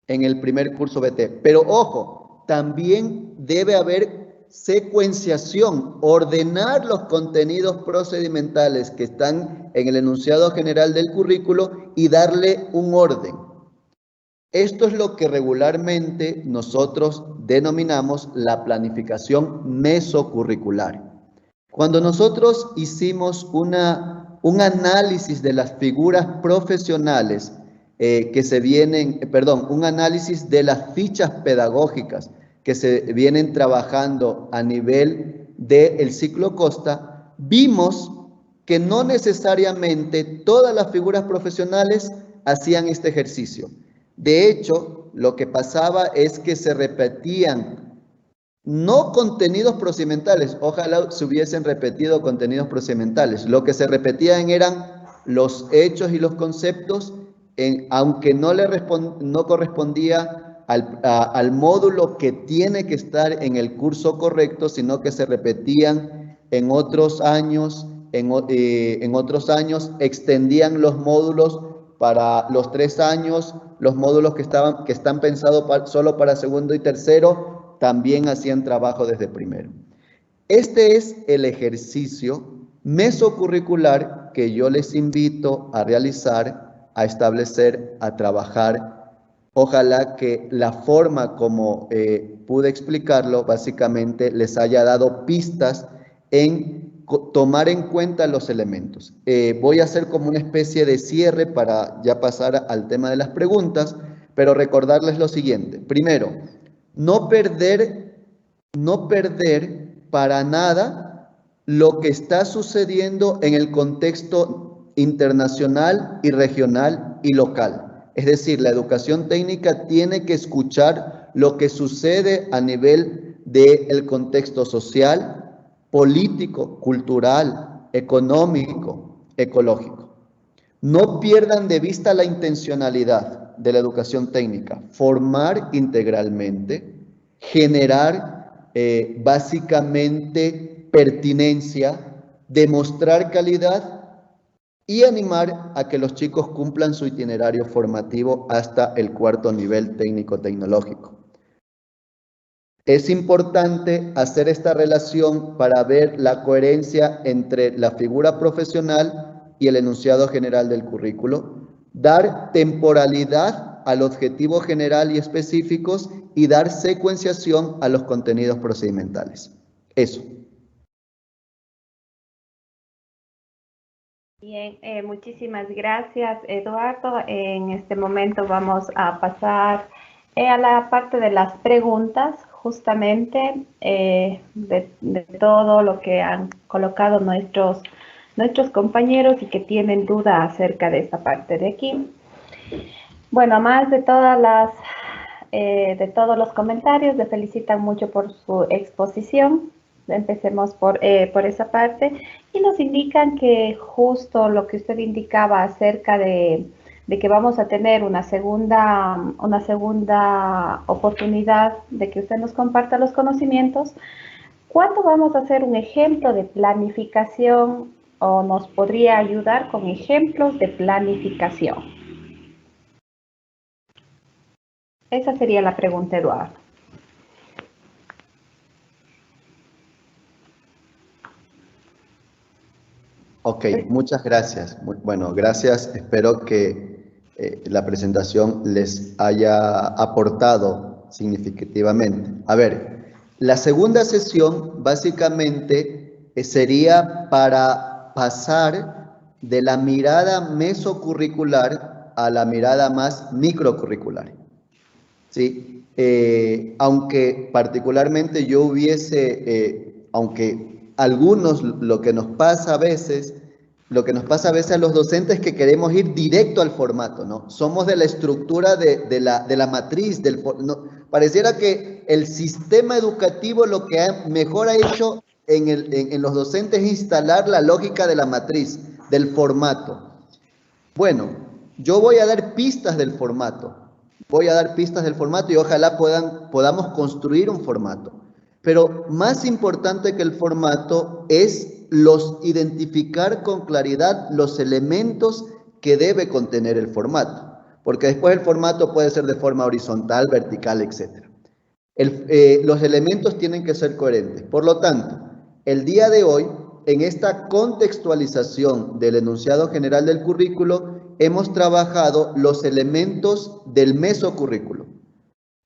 el primer curso BT. Pero ojo, también debe haber secuenciación, ordenar los contenidos procedimentales que están en el enunciado general del currículo y darle un orden. Esto es lo que regularmente nosotros denominamos la planificación mesocurricular. Cuando nosotros hicimos un análisis de las figuras profesionales un análisis de las fichas pedagógicas que se vienen trabajando a nivel del ciclo Costa, vimos que no necesariamente todas las figuras profesionales hacían este ejercicio. De hecho, lo que pasaba es que se repetían no contenidos procedimentales, ojalá se hubiesen repetido contenidos procedimentales, lo que se repetían eran los hechos y los conceptos, aunque no correspondía al módulo que tiene que estar en el curso correcto, sino que se repetían en otros años, extendían los módulos para los 3 años, los módulos que están pensados solo para segundo y tercero, también hacían trabajo desde primero. Este es el ejercicio mesocurricular que yo les invito a realizar, a establecer, a trabajar. Ojalá que la forma como pude explicarlo, básicamente les haya dado pistas en tomar en cuenta los elementos. Voy a hacer como una especie de cierre para ya pasar al tema de las preguntas, pero recordarles lo siguiente. Primero, no perder para nada lo que está sucediendo en el contexto internacional y regional y local. Es decir, la educación técnica tiene que escuchar lo que sucede a nivel del contexto social, político, cultural, económico, ecológico. No pierdan de vista la intencionalidad de la educación técnica, formar integralmente, generar básicamente pertinencia, demostrar calidad y animar a que los chicos cumplan su itinerario formativo hasta el 4º nivel técnico-tecnológico. Es importante hacer esta relación para ver la coherencia entre la figura profesional y el enunciado general del currículo, dar temporalidad al objetivo general y específicos y dar secuenciación a los contenidos procedimentales. Eso. Bien, muchísimas gracias, Eduardo. En este momento vamos a pasar a la parte de las preguntas, justamente de todo lo que han colocado nuestros compañeros y que tienen duda acerca de esta parte de aquí. Bueno, más de todos los comentarios, le felicitan mucho por su exposición. Empecemos por esa parte y nos indican que justo lo que usted indicaba acerca de que vamos a tener una segunda oportunidad de que usted nos comparta los conocimientos. ¿Cuándo vamos a hacer un ejemplo de planificación o nos podría ayudar con ejemplos de planificación? Esa sería la pregunta, Eduardo. Ok, muchas gracias. Bueno, gracias. Espero que la presentación les haya aportado significativamente. A ver, la segunda sesión básicamente sería para pasar de la mirada mesocurricular a la mirada más microcurricular. ¿Sí? Aunque particularmente yo hubiese, aunque algunos lo que nos pasa a veces a los docentes es que queremos ir directo al formato, ¿no? Somos de la estructura de la matriz, no, pareciera que el sistema educativo lo que mejor ha hecho en los docentes es instalar la lógica de la matriz, del formato. Bueno, yo voy a dar pistas del formato. Voy a dar pistas del formato y ojalá podamos construir un formato. Pero más importante que el formato es identificar con claridad los elementos que debe contener el formato. Porque después el formato puede ser de forma horizontal, vertical, etc. Los elementos tienen que ser coherentes. Por lo tanto, el día de hoy, en esta contextualización del enunciado general del currículo, hemos trabajado los elementos del mesocurrículo.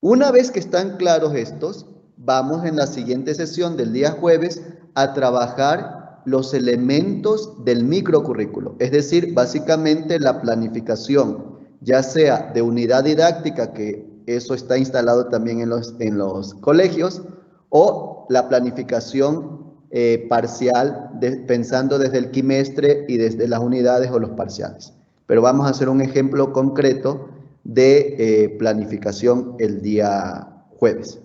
Una vez que están claros estos, vamos en la siguiente sesión del día jueves a trabajar los elementos del microcurrículo, es decir, básicamente la planificación, ya sea de unidad didáctica, que eso está instalado también en los colegios, o la planificación parcial, pensando desde el quimestre y desde las unidades o los parciales. Pero vamos a hacer un ejemplo concreto de planificación el día jueves.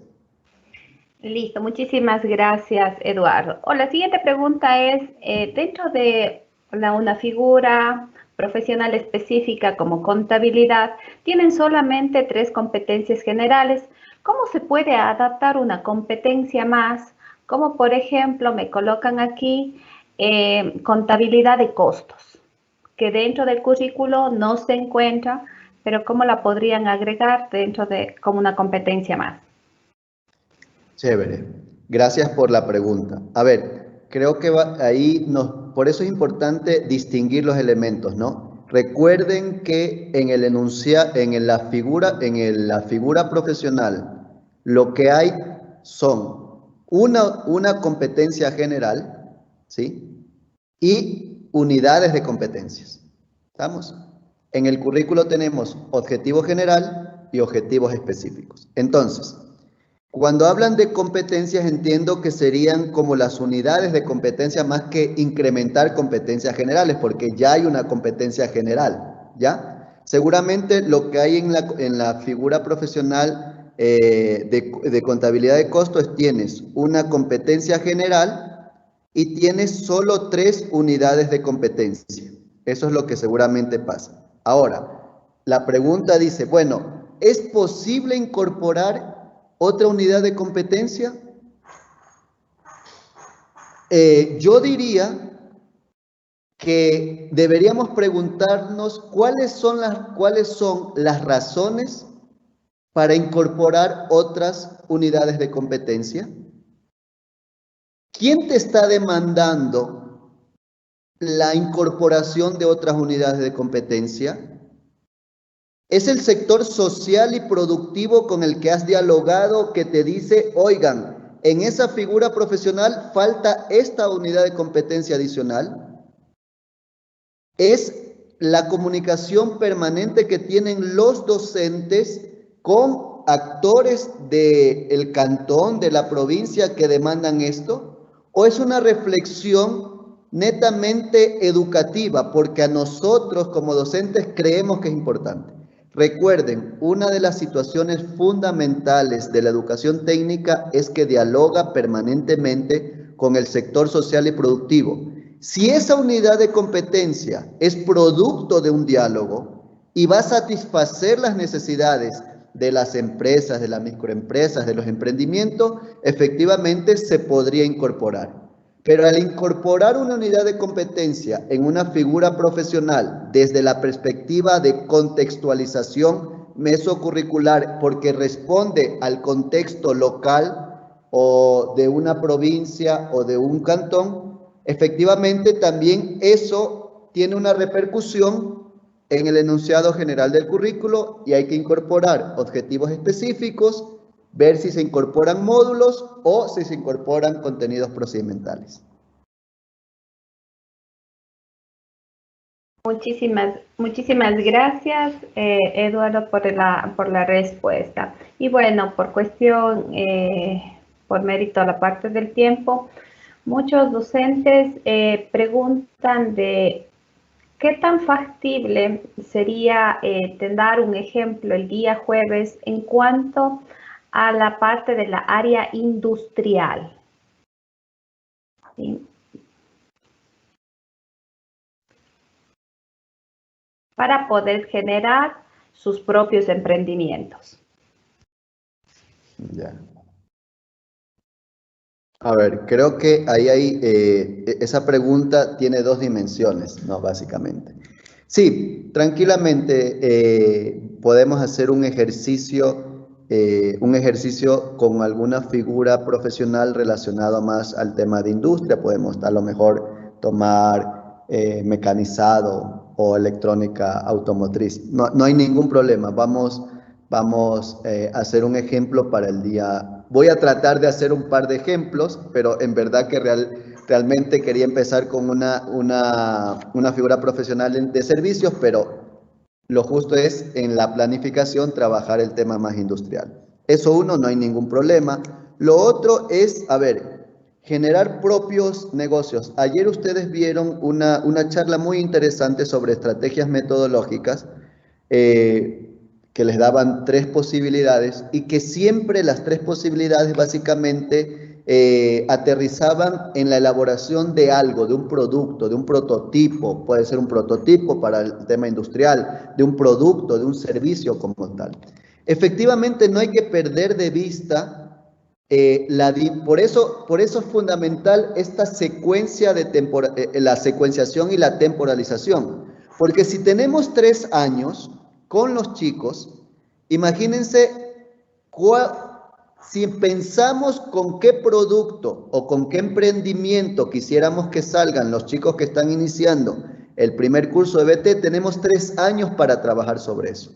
Listo, muchísimas gracias, Eduardo. La siguiente pregunta es, dentro de una figura profesional específica como contabilidad, tienen solamente 3 competencias generales. ¿Cómo se puede adaptar una competencia más? Como por ejemplo, me colocan aquí contabilidad de costos, que dentro del currículo no se encuentra, pero ¿cómo la podrían agregar dentro de como una competencia más? Chévere. Gracias por la pregunta. A ver, creo que por eso es importante distinguir los elementos, ¿no? Recuerden que en la figura profesional, lo que hay son una competencia general, ¿sí? Y unidades de competencias. ¿Estamos? En el currículo tenemos objetivo general y objetivos específicos. Entonces, cuando hablan de competencias, entiendo que serían como las unidades de competencia más que incrementar competencias generales, porque ya hay una competencia general, ¿ya? Seguramente lo que hay en la figura profesional de contabilidad de costos, tienes una competencia general y tienes solo 3 unidades de competencia. Eso es lo que seguramente pasa. Ahora, la pregunta dice, bueno, ¿es posible incorporar otra unidad de competencia? Yo diría que deberíamos preguntarnos cuáles son las razones para incorporar otras unidades de competencia. ¿Quién te está demandando la incorporación de otras unidades de competencia? Es el sector social y productivo con el que has dialogado que te dice, oigan, en esa figura profesional falta esta unidad de competencia adicional. Es la comunicación permanente que tienen los docentes con actores del cantón, de la provincia que demandan esto, o es una reflexión netamente educativa, porque a nosotros como docentes creemos que es importante. Recuerden, una de las situaciones fundamentales de la educación técnica es que dialoga permanentemente con el sector social y productivo. Si esa unidad de competencia es producto de un diálogo y va a satisfacer las necesidades de las empresas, de las microempresas, de los emprendimientos, efectivamente se podría incorporar. Pero al incorporar una unidad de competencia en una figura profesional desde la perspectiva de contextualización mesocurricular, porque responde al contexto local o de una provincia o de un cantón, efectivamente también eso tiene una repercusión en el enunciado general del currículo y hay que incorporar objetivos específicos, ver si se incorporan módulos o si se incorporan contenidos procedimentales. Muchísimas gracias, Eduardo, por la respuesta. Y bueno, por cuestión, por mérito a la parte del tiempo, muchos docentes preguntan de qué tan factible sería dar un ejemplo el día jueves en cuanto a la parte de la área industrial. ¿Sí? Para poder generar sus propios emprendimientos. Ya. A ver, creo que ahí hay, esa pregunta tiene dos dimensiones, ¿no? Básicamente. Sí, tranquilamente podemos hacer un ejercicio con alguna figura profesional relacionado más al tema de industria. Podemos a lo mejor tomar mecanizado o electrónica automotriz. No hay ningún problema. Vamos a hacer un ejemplo para el día. Voy a tratar de hacer un par de ejemplos, pero en verdad que realmente quería empezar con una figura profesional de servicios, pero lo justo es en la planificación trabajar el tema más industrial. Eso uno, no hay ningún problema. Lo otro es, a ver, generar propios negocios. Ayer ustedes vieron una charla muy interesante sobre estrategias metodológicas que les daban tres posibilidades y que siempre las tres posibilidades básicamente aterrizaban en la elaboración de algo, de un producto, de un prototipo, puede ser un prototipo para el tema industrial, de un producto, de un servicio como tal. Efectivamente, no hay que perder de vista, por eso es fundamental esta secuencia de la secuenciación y la temporalización, porque si tenemos 3 años con los chicos, imagínense si pensamos con qué producto o con qué emprendimiento quisiéramos que salgan los chicos que están iniciando el primer curso de BT, tenemos 3 años para trabajar sobre eso.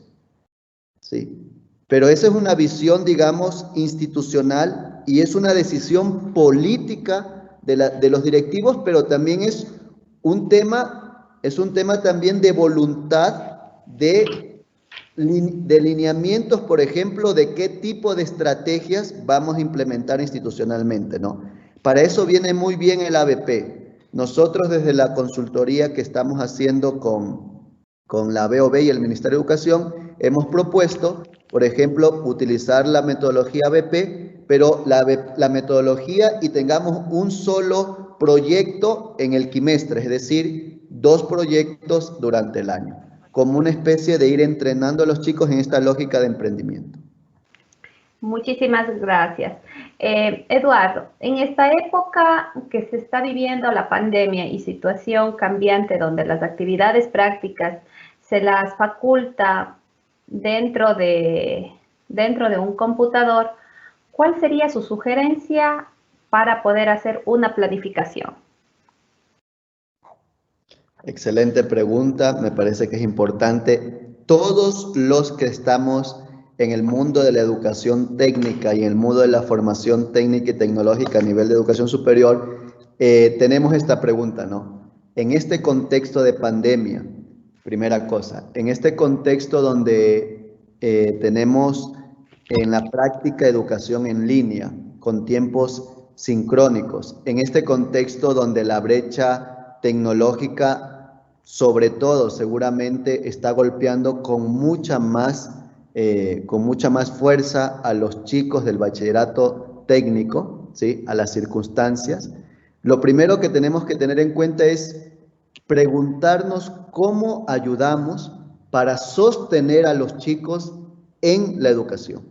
¿Sí? Pero esa es una visión, digamos, institucional y es una decisión política de los directivos, pero también es un tema también de voluntad de lineamientos, por ejemplo, de qué tipo de estrategias vamos a implementar institucionalmente, ¿no? Para eso viene muy bien el ABP. Nosotros desde la consultoría que estamos haciendo con la BOB y el Ministerio de Educación, hemos propuesto, por ejemplo, utilizar la metodología ABP, pero la metodología y tengamos un solo proyecto en el quimestre, es decir, 2 proyectos durante el año, como una especie de ir entrenando a los chicos en esta lógica de emprendimiento. Muchísimas gracias. Eduardo, en esta época que se está viviendo la pandemia y situación cambiante donde las actividades prácticas se las faculta dentro de un computador, ¿cuál sería su sugerencia para poder hacer una planificación? Excelente pregunta, me parece que es importante. todos los que estamos en el mundo de la educación técnica y en el mundo de la formación técnica y tecnológica a nivel de educación superior, tenemos esta pregunta, ¿no? En este contexto de pandemia, primera cosa, en este contexto donde tenemos en la práctica educación en línea, con tiempos sincrónicos, en este contexto donde la brecha tecnológica, sobre todo, seguramente está golpeando con mucha más fuerza a los chicos del bachillerato técnico, ¿sí? A las circunstancias. Lo primero que tenemos que tener en cuenta es preguntarnos cómo ayudamos para sostener a los chicos en la educación.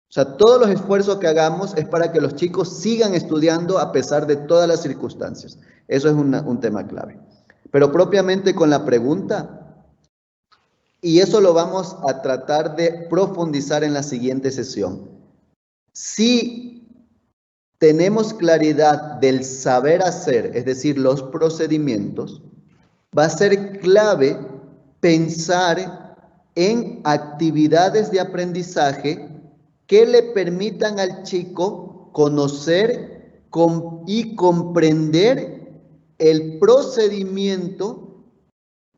O sea, todos los esfuerzos que hagamos es para que los chicos sigan estudiando a pesar de todas las circunstancias. Eso es un tema clave. Pero propiamente con la pregunta, y eso lo vamos a tratar de profundizar en la siguiente sesión. Si tenemos claridad del saber hacer, es decir, los procedimientos, va a ser clave pensar en actividades de aprendizaje que le permitan al chico conocer y comprender el procedimiento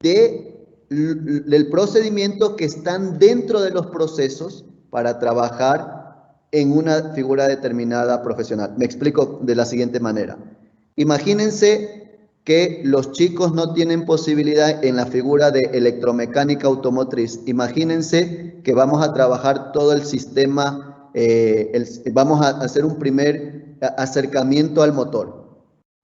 del procedimiento que están dentro de los procesos para trabajar en una figura determinada profesional. Me explico de la siguiente manera. Imagínense que los chicos no tienen posibilidad en la figura de electromecánica automotriz. Imagínense que vamos a trabajar todo el sistema, vamos a hacer un primer acercamiento al motor,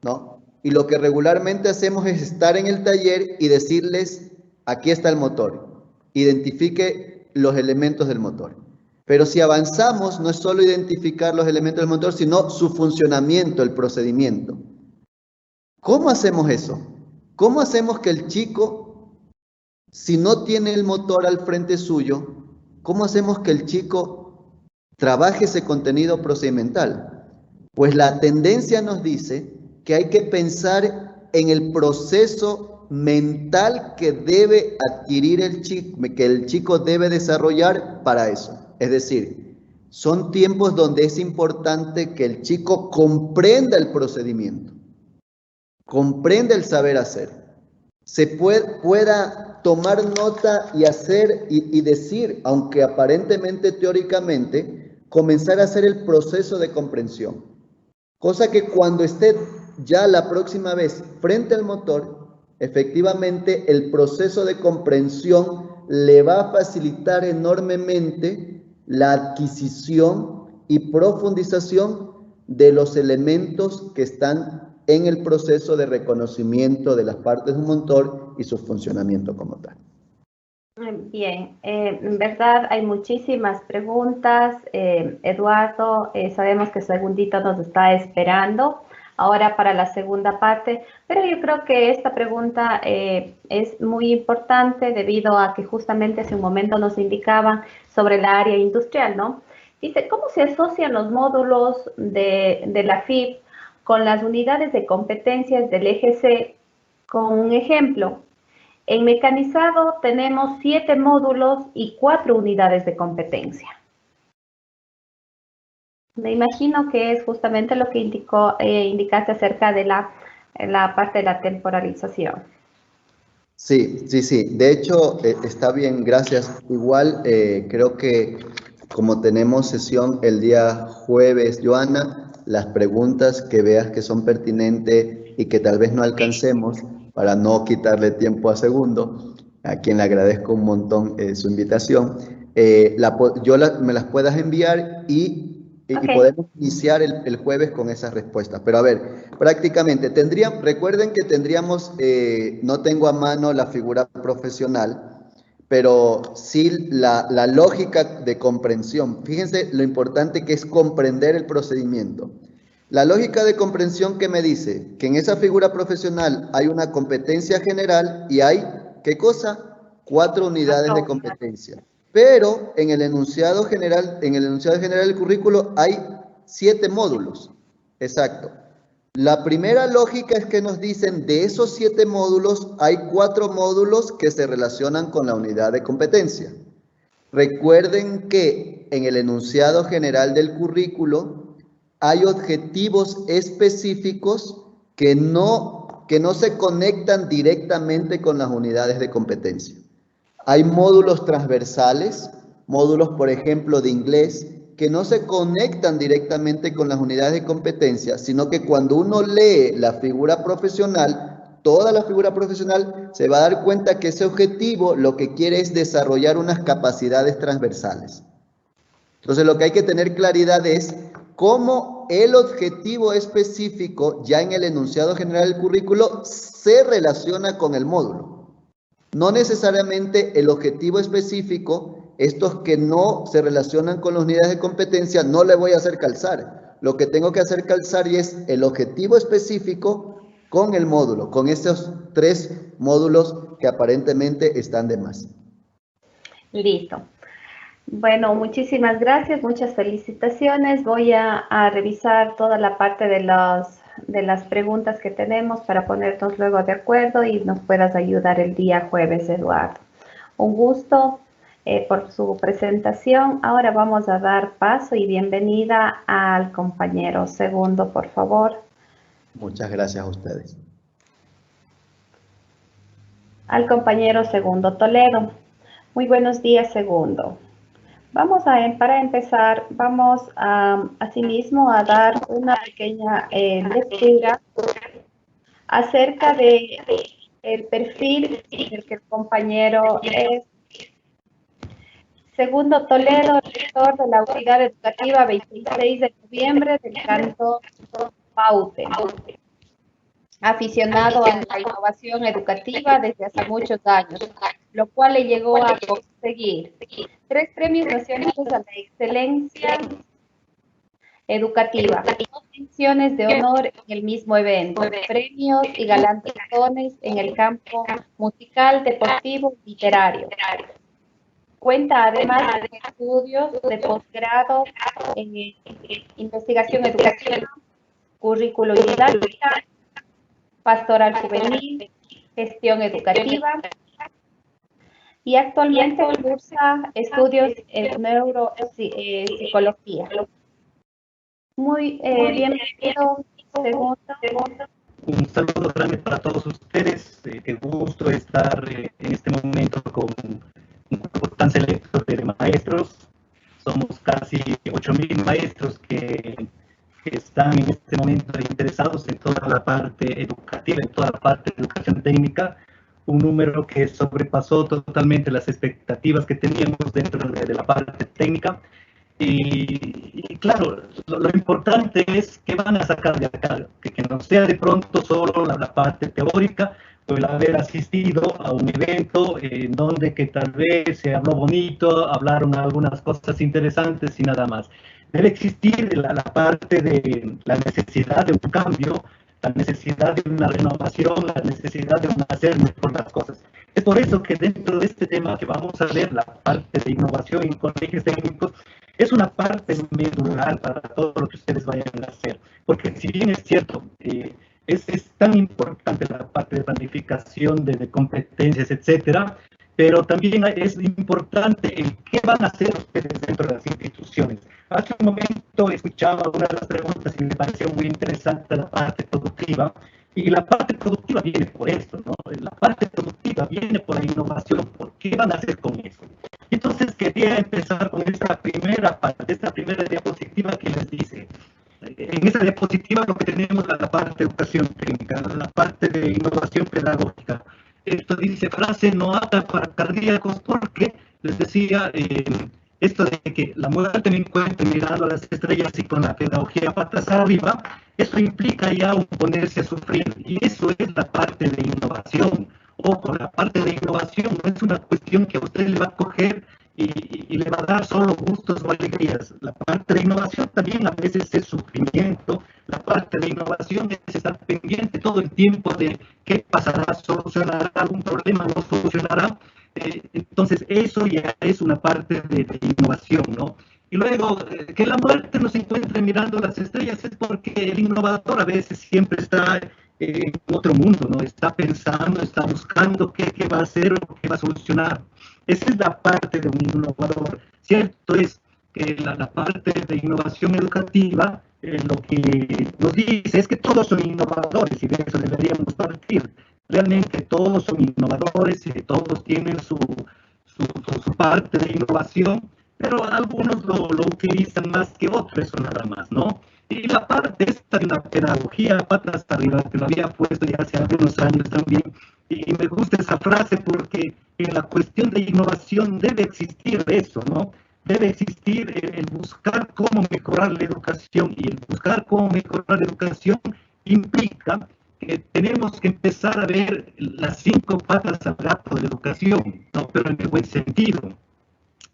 ¿no? Y lo que regularmente hacemos es estar en el taller y decirles, aquí está el motor, identifique los elementos del motor. Pero si avanzamos, no es solo identificar los elementos del motor, sino su funcionamiento, el procedimiento. ¿Cómo hacemos eso? ¿Cómo hacemos que el chico, si no tiene el motor al frente suyo, cómo hacemos que el chico trabaje ese contenido procedimental? Pues la tendencia nos dice que hay que pensar en el proceso mental que debe adquirir el chico, que el chico debe desarrollar para eso. Es decir, son tiempos donde es importante que el chico comprenda el procedimiento, comprenda el saber hacer, pueda tomar nota y hacer y decir, aunque aparentemente teóricamente, comenzar a hacer el proceso de comprensión. Cosa que cuando esté ya la próxima vez frente al motor, efectivamente el proceso de comprensión le va a facilitar enormemente la adquisición y profundización de los elementos que están en el proceso de reconocimiento de las partes de un motor y su funcionamiento como tal. Bien, en verdad hay muchísimas preguntas. Eduardo, sabemos que Segundito nos está esperando ahora para la segunda parte, pero yo creo que esta pregunta es muy importante debido a que justamente hace un momento nos indicaban sobre la área industrial, ¿no? Dice, ¿cómo se asocian los módulos de la FIP con las unidades de competencias del eje C? Con un ejemplo, en mecanizado tenemos 7 módulos y 4 unidades de competencia. Me imagino que es justamente lo que indicaste acerca de la parte de la temporalización. Sí. De hecho, está bien, gracias. Igual creo que como tenemos sesión el día jueves, Joana, las preguntas que veas que son pertinentes y que tal vez no alcancemos, para no quitarle tiempo a Segundo, a quien le agradezco un montón su invitación, me las puedas enviar y podemos iniciar el jueves con esas respuestas. Pero a ver, prácticamente recuerden que tendríamos, no tengo a mano la figura profesional, pero sí la lógica de comprensión. Fíjense lo importante que es comprender el procedimiento. La lógica de comprensión que me dice que en esa figura profesional hay una competencia general y hay, ¿qué cosa? 4 unidades de competencia. Pero en el enunciado general del currículo hay 7 módulos. Exacto. La primera lógica es que nos dicen de esos 7 módulos, hay 4 módulos que se relacionan con la unidad de competencia. Recuerden que en el enunciado general del currículo hay objetivos específicos que no se conectan directamente con las unidades de competencia. Hay módulos transversales, módulos, por ejemplo, de inglés, que no se conectan directamente con las unidades de competencia, sino que cuando uno lee la figura profesional, toda la figura profesional, se va a dar cuenta que ese objetivo lo que quiere es desarrollar unas capacidades transversales. Entonces, lo que hay que tener claridad es cómo el objetivo específico, ya en el enunciado general del currículo, se relaciona con el módulo. No necesariamente el objetivo específico, estos que no se relacionan con las unidades de competencia, no le voy a hacer calzar. Lo que tengo que hacer calzar y es el objetivo específico con el módulo, con estos 3 módulos que aparentemente están de más. Listo. Bueno, muchísimas gracias, muchas felicitaciones. Voy a revisar toda la parte de las preguntas que tenemos para ponernos luego de acuerdo y nos puedas ayudar el día jueves, Eduardo. Un gusto por su presentación. Ahora vamos a dar paso y bienvenida al compañero Segundo, por favor. Muchas gracias a ustedes. Al compañero Segundo Toledo. Muy buenos días, Segundo. Para empezar, vamos asimismo a dar una pequeña lectura acerca de el perfil del que el compañero es. Segundo Toledo, rector de la Unidad Educativa 26 de noviembre del Cantón Paute. Aficionado a la innovación educativa desde hace muchos años, lo cual le llegó a conseguir 3 premios nacionales a la excelencia educativa, 2 menciones de honor en el mismo evento, premios y galardones en el campo musical, deportivo y literario. Cuenta además de estudios de posgrado en investigación educativa, currículo y didáctica, pastoral juvenil, gestión educativa, y actualmente cursa estudios en neuropsicología. Muy bienvenido, Segundo. Un saludo grande para todos ustedes. Qué gusto estar en este momento con un grupo tan selecto de maestros. Somos casi 8.000 maestros que están en este momento interesados en toda la parte educativa, en toda la parte de educación técnica. Un número que sobrepasó totalmente las expectativas que teníamos dentro de la parte técnica. Y claro, lo importante es que van a sacar de acá, que no sea de pronto solo la parte teórica, o el haber asistido a un evento en donde que tal vez se habló bonito, hablaron algunas cosas interesantes y nada más. Debe existir la parte de la necesidad de un cambio, la necesidad de una renovación, la necesidad de hacer mejor las cosas. Es por eso que dentro de este tema que vamos a ver, la parte de innovación en colegios técnicos, es una parte medular para todo lo que ustedes vayan a hacer. Porque si bien es cierto, es tan importante la parte de planificación, de competencias, etcétera, pero también es importante el qué van a hacer ustedes dentro de las instituciones. Hace un momento escuchaba una de las preguntas y me pareció muy interesante la parte productiva. Y la parte productiva viene por esto, ¿no? La parte productiva viene por la innovación. ¿Por qué van a hacer con eso? Entonces quería empezar con esta primera parte, esta primera diapositiva que les dice. En esa diapositiva lo que tenemos es la parte de educación técnica, la parte de innovación pedagógica. Esto dice frase no apta para cardíacos porque les decía esto de que la muerte me encuentre mirando a las estrellas y con la pedagogía patas arriba, eso implica ya un ponerse a sufrir. Y eso es la parte de innovación. Ojo, la parte de innovación no es una cuestión que a usted le va a coger y le va a dar solo gustos o alegrías. La parte de innovación también a veces es sufrimiento. La parte de innovación es estar pendiente todo el tiempo de qué pasará, solucionará algún problema, no solucionará. Entonces eso ya es una parte de innovación, ¿no? Y luego, que la muerte nos encuentre mirando las estrellas es porque el innovador a veces siempre está en otro mundo, ¿no? Está pensando, está buscando qué va a hacer o qué va a solucionar. Esa es la parte de un innovador. Cierto es que la parte de innovación educativa lo que nos dice es que todos son innovadores y de eso deberíamos partir. Realmente todos son innovadores y todos tienen su parte de innovación, pero algunos lo utilizan más que otros, eso nada más, ¿no? Y la parte esta de la pedagogía, patas arriba, que lo había puesto ya hace algunos años también, y me gusta esa frase porque en la cuestión de innovación debe existir eso, ¿no? Debe existir el buscar cómo mejorar la educación, y el buscar cómo mejorar la educación implica que tenemos que empezar a ver las 5 patas al gato de la educación, ¿no? Pero en el buen sentido.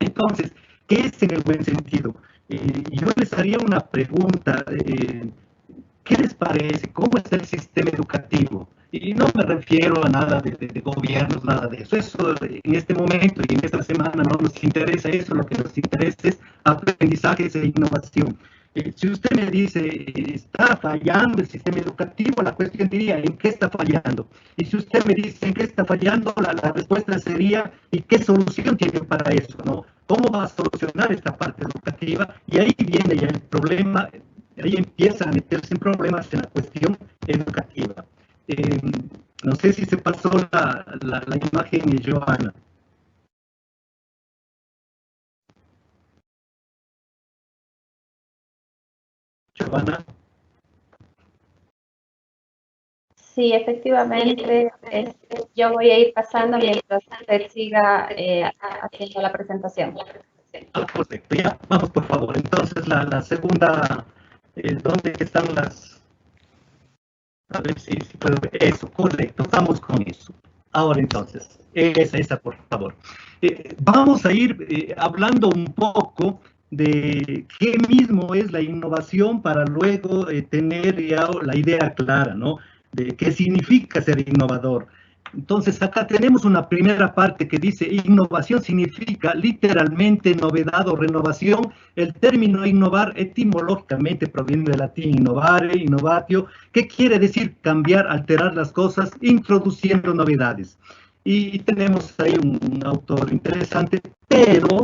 Entonces, ¿qué es en el buen sentido? Yo les haría una pregunta. ¿Qué les parece? ¿Cómo es el sistema educativo? Y no me refiero a nada de gobiernos, nada de eso. Eso en este momento y en esta semana no nos interesa eso. Lo que nos interesa es aprendizajes e innovación. Si usted me dice, está fallando el sistema educativo, la cuestión diría, ¿en qué está fallando? Y si usted me dice, ¿en qué está fallando? La respuesta sería, ¿y qué solución tiene para eso? ¿No? ¿Cómo va a solucionar esta parte educativa? Y ahí viene ya el problema, ahí empiezan a meterse en problemas en la cuestión educativa. Eh, no sé si se pasó la imagen, Joana. Joana. Sí, efectivamente, yo voy a ir pasando mientras usted siga haciendo la presentación. Ah, correcto, ya, vamos por favor. Entonces, la segunda, ¿dónde están las? A ver si puedo ver. Eso, correcto, vamos con eso. Ahora entonces, esa por favor. Vamos a ir hablando un poco de qué mismo es la innovación para luego tener ya la idea clara, ¿no? De qué significa ser innovador. Entonces, acá tenemos una primera parte que dice innovación significa literalmente novedad o renovación. El término innovar etimológicamente proviene del latín innovare, innovatio, que quiere decir cambiar, alterar las cosas, introduciendo novedades. Y tenemos ahí un autor interesante, pero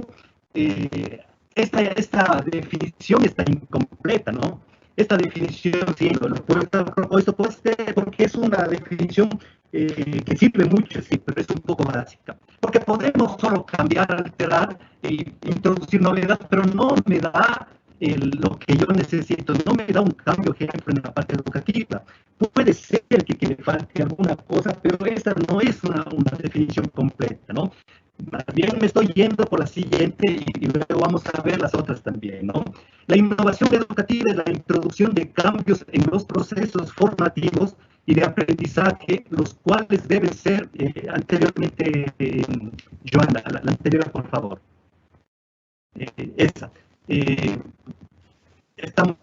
esta definición está incompleta, ¿no? Esta definición, sí, lo puedo estar propuesto porque es una definición que sirve mucho, sí, pero es un poco básica. Porque podemos solo cambiar, alterar e introducir novedad, pero no me da lo que yo necesito, no me da un cambio, ejemplo, en la parte educativa. Puede ser que le falte alguna cosa, pero esa no es una definición completa, ¿no? Más bien me estoy yendo por la siguiente y luego vamos a ver las otras también, ¿no? La innovación educativa es la introducción de cambios en los procesos formativos y de aprendizaje, los cuales deben ser anteriormente, Joana, la anterior, por favor. Esa. Eh,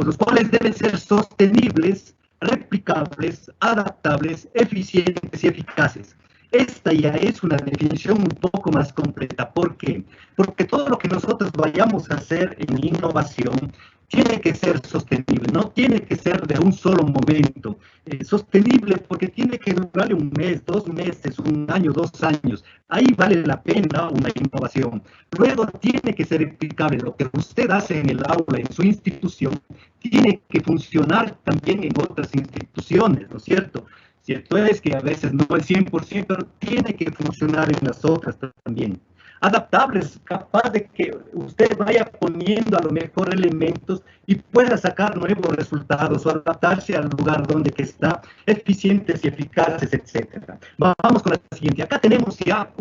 los cuales deben ser sostenibles, replicables, adaptables, eficientes y eficaces. Esta ya es una definición un poco más completa. ¿Por qué? Porque todo lo que nosotros vayamos a hacer en innovación tiene que ser sostenible, no tiene que ser de un solo momento. Sostenible porque tiene que durarle un mes, 2 meses, un año, 2 años. Ahí vale la pena una innovación. Luego tiene que ser aplicable. Lo que usted hace en el aula, en su institución, tiene que funcionar también en otras instituciones, ¿no es cierto? Cierto es que a veces no el 100%, pero tiene que funcionar en las otras también. Adaptables, capaz de que usted vaya poniendo a lo mejor elementos y pueda sacar nuevos resultados o adaptarse al lugar donde que está, eficientes y eficaces, etc. Vamos con la siguiente. Acá tenemos ya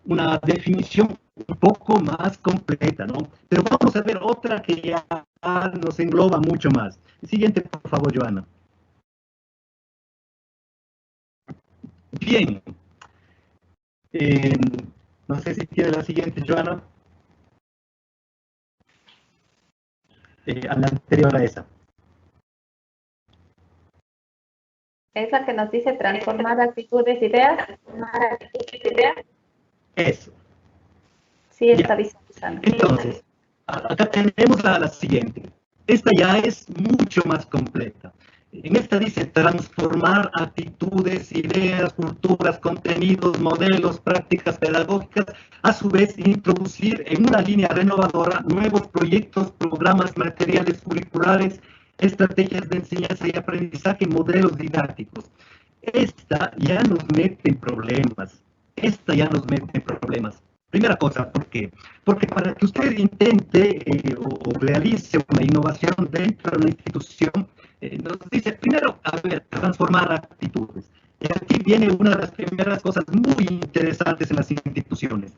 una definición un poco más completa, ¿no? Pero vamos a ver otra que ya nos engloba mucho más. Siguiente, por favor, Joana. Bien. Eh, no sé si tiene la siguiente, Joana. A la anterior a esa. Es la que nos dice transformar actitudes, ideas. Eso. Sí, está visualizando. Entonces, Acá tenemos la siguiente. Esta ya es mucho más completa. En esta dice transformar actitudes, ideas, culturas, contenidos, modelos, prácticas pedagógicas, a su vez introducir en una línea renovadora nuevos proyectos, programas, materiales curriculares, estrategias de enseñanza y aprendizaje, modelos didácticos. Esta ya nos mete en problemas. Primera cosa, ¿por qué? Porque para que usted intente o realice una innovación dentro de una institución, nos dice primero, a ver, transformar actitudes. Y aquí viene una de las primeras cosas muy interesantes en las instituciones.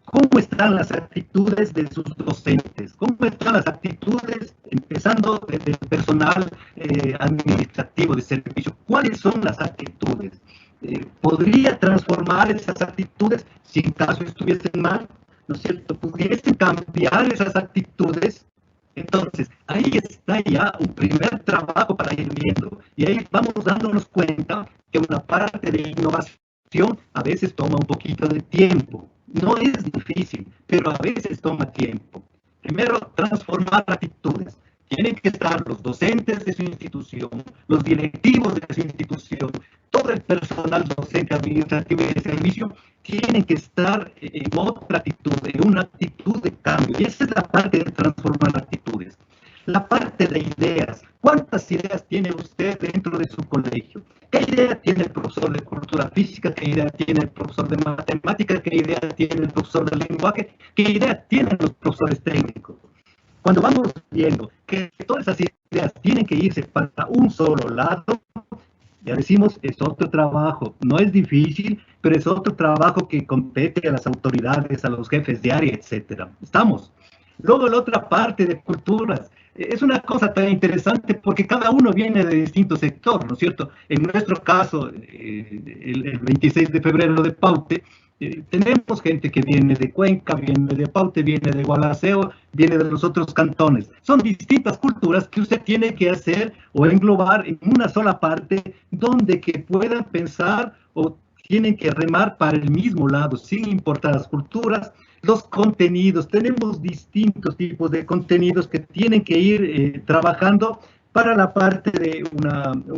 ¿Cómo están las actitudes de sus docentes? ¿Cómo están las actitudes, empezando desde el personal administrativo de servicio? ¿Cuáles son las actitudes? ¿Podría transformar esas actitudes si en caso estuviesen mal? ¿No es cierto? ¿Pudiesen cambiar esas actitudes? Entonces, ahí está ya un primer trabajo para ir viendo. Y ahí vamos dándonos cuenta que una parte de innovación a veces toma un poquito de tiempo. No es difícil, pero a veces toma tiempo. Primero, transformar actitudes. Tienen que estar los docentes de su institución, los directivos de su institución, todo el personal docente, administrativo y de servicio, tienen que estar en otra actitud, en una actitud de cambio. Y esa es la parte de transformar actitudes. La parte de ideas. ¿Cuántas ideas tiene usted dentro de su colegio? ¿Qué idea tiene el profesor de cultura física? ¿Qué idea tiene el profesor de matemáticas? ¿Qué idea tiene el profesor de lenguaje? ¿Qué idea tienen los profesores técnicos? Cuando vamos viendo que todas esas ideas tienen que irse para un solo lado, ya decimos, es otro trabajo, no es difícil, pero es otro trabajo que compete a las autoridades, a los jefes de área, etcétera. Estamos. Luego la otra parte de culturas, es una cosa tan interesante porque cada uno viene de distinto sector, ¿no es cierto? En nuestro caso, el 26 de febrero de Paute, tenemos gente que viene de Cuenca, viene de Paute, viene de Gualaceo, viene de los otros cantones. Son distintas culturas que usted tiene que hacer o englobar en una sola parte donde que puedan pensar o tienen que remar para el mismo lado, sin importar las culturas, los contenidos. Tenemos distintos tipos de contenidos que tienen que ir trabajando para la parte de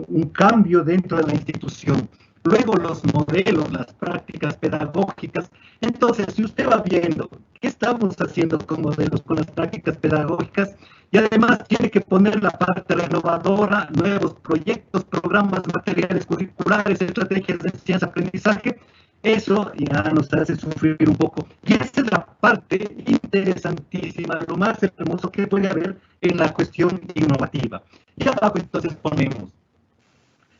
un cambio dentro de la institución. Luego los modelos, las prácticas pedagógicas. Entonces, si usted va viendo qué estamos haciendo con modelos, con las prácticas pedagógicas, y además tiene que poner la parte renovadora, nuevos proyectos, programas, materiales curriculares, estrategias de enseñanza-aprendizaje, eso ya nos hace sufrir un poco. Y esa es la parte interesantísima, lo más hermoso que puede haber en la cuestión innovativa. Y abajo entonces ponemos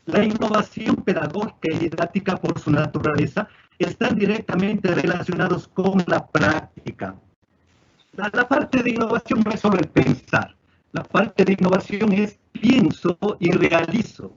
la innovación pedagógica y didáctica por su naturaleza están directamente relacionados con la práctica. La parte de innovación no es solo el pensar. La parte de innovación es pienso y realizo.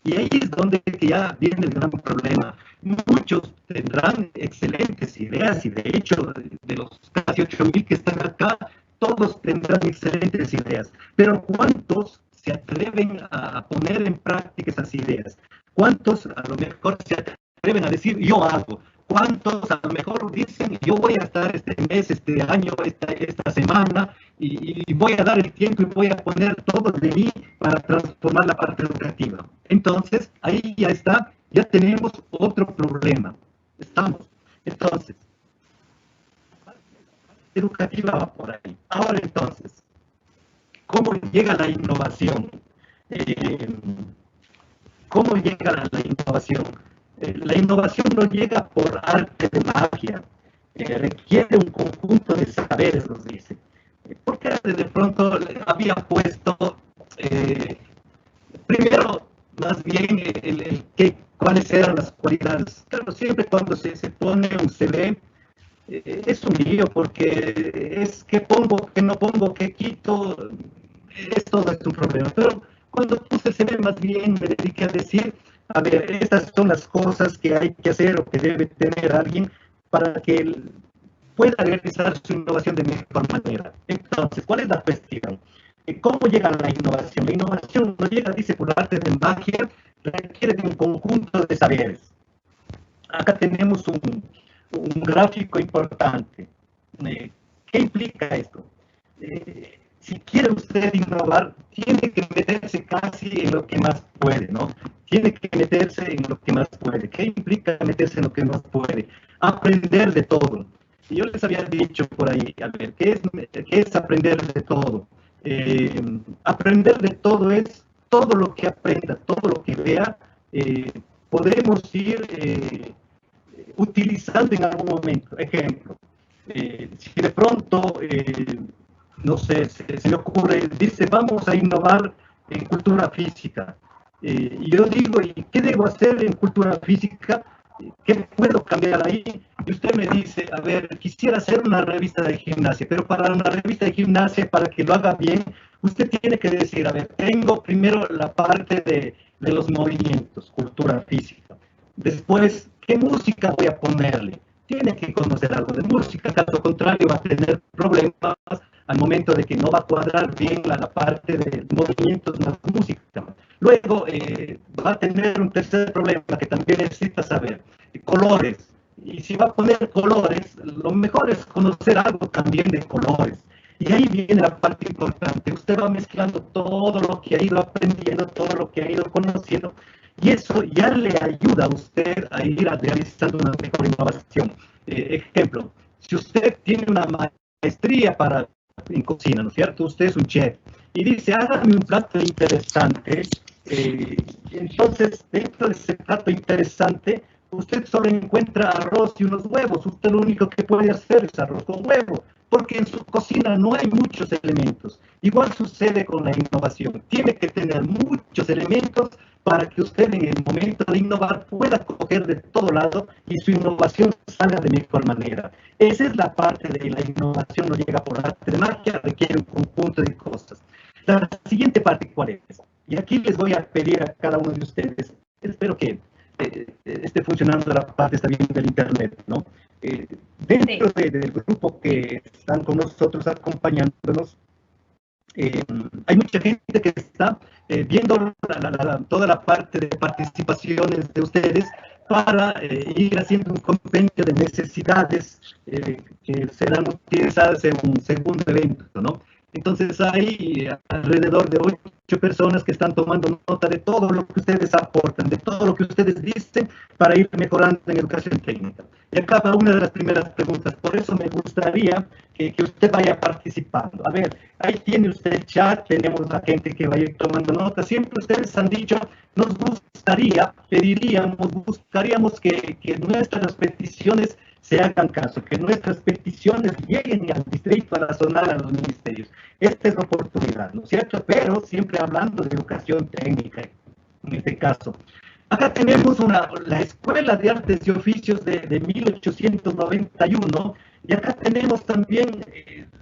Y ahí es donde ya viene el gran problema. Muchos tendrán excelentes ideas y de hecho de los casi 8.000 que están acá, todos tendrán excelentes ideas. Pero ¿cuántos se atreven a poner en práctica esas ideas? ¿Cuántos a lo mejor se atreven a decir yo hago? ¿Cuántos a lo mejor dicen yo voy a estar este mes, este año, esta semana y voy a dar el tiempo y voy a poner todo de mí para transformar la parte educativa? Entonces, ahí ya está, ya tenemos otro problema. Estamos. Entonces, la parte educativa va por ahí. Ahora entonces, ¿cómo llega la innovación? ¿Cómo llega la innovación? La innovación no llega por arte de magia, requiere un conjunto de saberes, nos dice. Porque de pronto había puesto, primero, más bien, cuáles eran las cualidades. Claro, siempre cuando se pone un CV, es un lío porque es que pongo, que no pongo, que quito, todo es un problema. Pero cuando puse el CV, más bien me dediqué a decir, a ver, estas son las cosas que hay que hacer o que debe tener alguien para que él pueda realizar su innovación de mejor manera. Entonces, ¿cuál es la cuestión? ¿Cómo llega la innovación? La innovación no llega, dice, por arte de magia, requiere de un conjunto de saberes. Acá tenemos un gráfico importante. ¿Qué implica esto? si quiere usted innovar, tiene que meterse casi en lo que más puede, ¿no? Tiene que meterse en lo que más puede. ¿Qué implica meterse en lo que más puede? Aprender de todo. Y yo les había dicho por ahí, a ver, qué es aprender de todo? Aprender de todo es todo lo que aprenda, todo lo que vea, podemos ir utilizando en algún momento. Ejemplo, si de pronto, no sé, se me ocurre, dice, vamos a innovar en cultura física. Y yo digo, ¿y qué debo hacer en cultura física? ¿Qué puedo cambiar ahí? Y usted me dice, a ver, quisiera hacer una revista de gimnasia, pero para una revista de gimnasia, para que lo haga bien, usted tiene que decir, a ver, tengo primero la parte de los movimientos, cultura física. Después, ¿qué música voy a ponerle? Tiene que conocer algo de música, caso contrario va a tener problemas al momento de que no va a cuadrar bien la parte de movimientos más música. Luego va a tener un tercer problema que también necesita saber, colores. Y si va a poner colores, lo mejor es conocer algo también de colores. Y ahí viene la parte importante. Usted va mezclando todo lo que ha ido aprendiendo, todo lo que ha ido conociendo, y eso ya le ayuda a usted a ir realizando una mejor innovación. Ejemplo, si usted tiene una maestría en cocina, ¿no es cierto? Usted es un chef y dice, hágame un plato interesante. Entonces, dentro de ese plato interesante, usted solo encuentra arroz y unos huevos. Usted lo único que puede hacer es arroz con huevo, porque en su cocina no hay muchos elementos. Igual sucede con la innovación. Tiene que tener muchos elementos para que usted en el momento de innovar pueda coger de todo lado y su innovación salga de mejor manera. Esa es la parte de la innovación, no llega por arte de magia, requiere un conjunto de cosas. La siguiente parte, ¿cuál es? Y aquí les voy a pedir a cada uno de ustedes, espero que esté funcionando la parte está bien del internet, ¿no? Dentro del grupo que están con nosotros acompañándonos, hay mucha gente que está viendo toda la parte de participaciones de ustedes para ir haciendo un compendio de necesidades que serán utilizadas en un segundo evento, ¿no? Entonces hay alrededor de 8 personas que están tomando nota de todo lo que ustedes aportan, de todo lo que ustedes dicen para ir mejorando en educación técnica. Y acá va una de las primeras preguntas, por eso me gustaría que usted vaya participando. A ver, ahí tiene usted el chat, tenemos a gente que va a ir tomando nota. Siempre ustedes han dicho, nos gustaría, pediríamos, buscaríamos que nuestras peticiones se hagan caso, que nuestras peticiones lleguen al distrito, a la zona, a los ministerios. Esta es la oportunidad, ¿no es cierto? Pero siempre hablando de educación técnica, en este caso. Acá tenemos la Escuela de Artes y Oficios de 1891, y acá tenemos también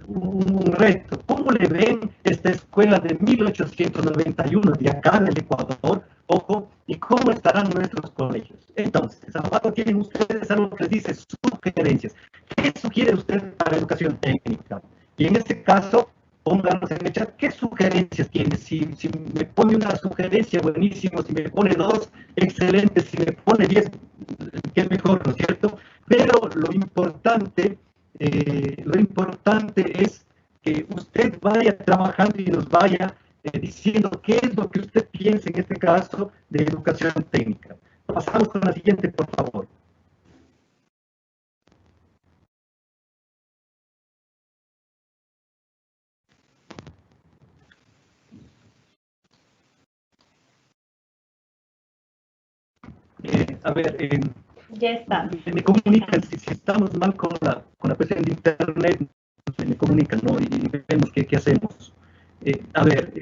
un reto. ¿Cómo le ven esta escuela de 1891 de acá del Ecuador? Ojo, ¿y cómo estarán nuestros colegios? Entonces, abajo tienen ustedes algo que les dice sugerencias. ¿Qué sugiere usted para educación técnica? Y en este caso, pónganos en el chat qué sugerencias tiene. Si me pone una sugerencia, buenísimo. Si me pone 2, excelente. Si me pone 10, qué mejor, ¿no es cierto? Pero lo importante es que usted vaya trabajando y nos vaya diciendo qué es lo que usted piensa en este caso de educación técnica. Pasamos con la siguiente, por favor. A ver, ya está. Me comunican si estamos mal con la cuestión de internet, me comunican, ¿no? Y vemos qué hacemos. A ver,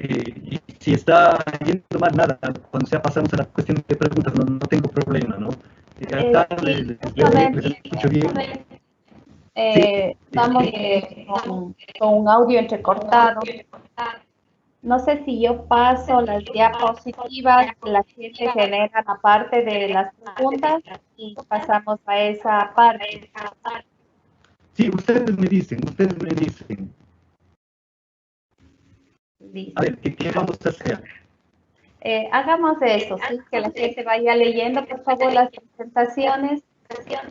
si está yendo mal, nada, cuando sea pasamos a la cuestión de preguntas, no tengo problema, ¿no? Acá les escucho bien. Estamos con un audio entrecortado. No sé si yo paso las diapositivas, la gente genera la parte de las preguntas y pasamos a esa parte. Sí, ustedes me dicen. A ver, ¿qué vamos a hacer? Hagamos eso, ¿sí? Que la gente vaya leyendo, por favor, las presentaciones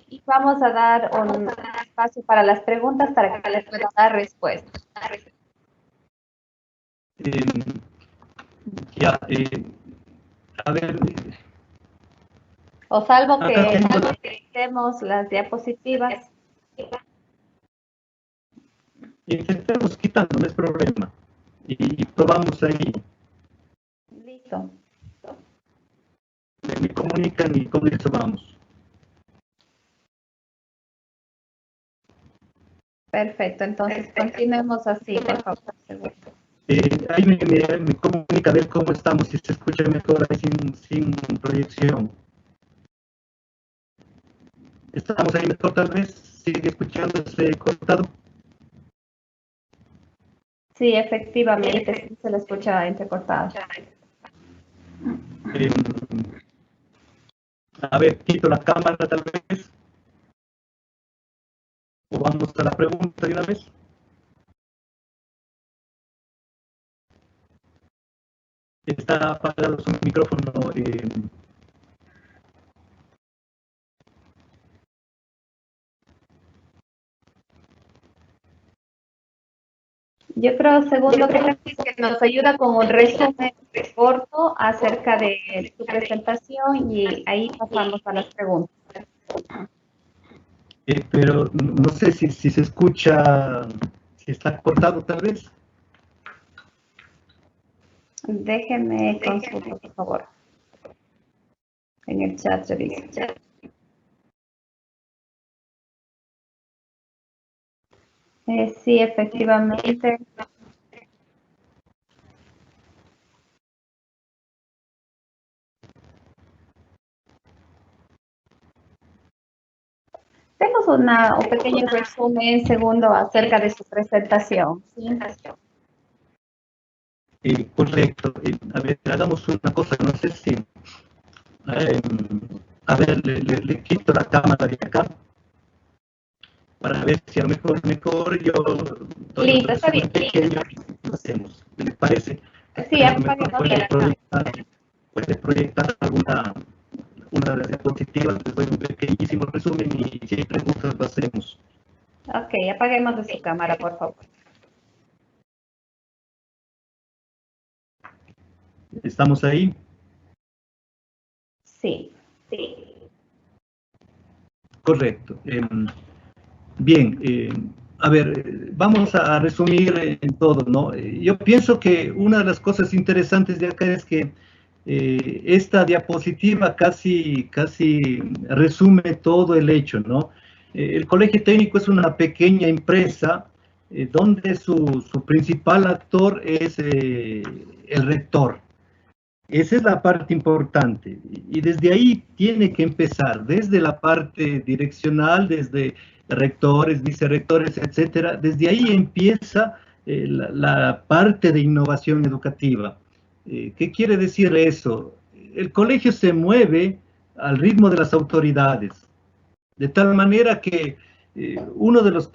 y vamos a dar un espacio para las preguntas para que les pueda dar respuesta. Ya, a ver, O salvo acá que tengo, utilicemos las diapositivas. intentemos quitando, no es problema. Y probamos ahí, Listo. me comunican y con eso vamos. Perfecto. Entonces, continuemos así, por favor. Ahí me comunica a ver cómo estamos, si se escucha mejor ahí sin proyección. ¿Estamos ahí mejor tal vez? ¿Sigue escuchándose cortado? Sí, efectivamente, sí se lo escucha entrecortado. Eh, a ver, quito la cámara tal vez. O vamos a la pregunta de una vez. Está apagado su micrófono. Yo creo, segundo, que nos ayuda con un resumen corto acerca de su presentación y ahí pasamos a las preguntas. Pero no sé si se escucha, si está cortado tal vez. Déjenme consultar, por favor. En el chat reviso. Sí, efectivamente. Tenemos un pequeño resumen, segundo, acerca de su presentación. ¿Sí? Correcto. A ver, hagamos una cosa, no sé si... a ver, le quito la cámara de acá para ver si a lo mejor yo doy Listo, otro está resumen bien. pequeño y lo hacemos. ¿Le parece? Sí, A lo mejor apaguemos la cámara. puede proyectar una de las diapositivas, les doy un pequeñísimo resumen y si hay preguntas lo hacemos. Ok, apaguemos de su cámara, por favor. ¿Estamos ahí? Sí. Correcto. Bien, a ver, vamos a resumir en todo, ¿no? Yo pienso que una de las cosas interesantes de acá es que esta diapositiva casi resume todo el hecho, ¿no? El Colegio Técnico es una pequeña empresa donde su principal actor es el rector. Esa es la parte importante y desde ahí tiene que empezar, desde la parte direccional, desde rectores, vicerrectores, etcétera. Desde ahí empieza la parte de innovación educativa. ¿Qué quiere decir eso? El colegio se mueve al ritmo de las autoridades, de tal manera que uno de los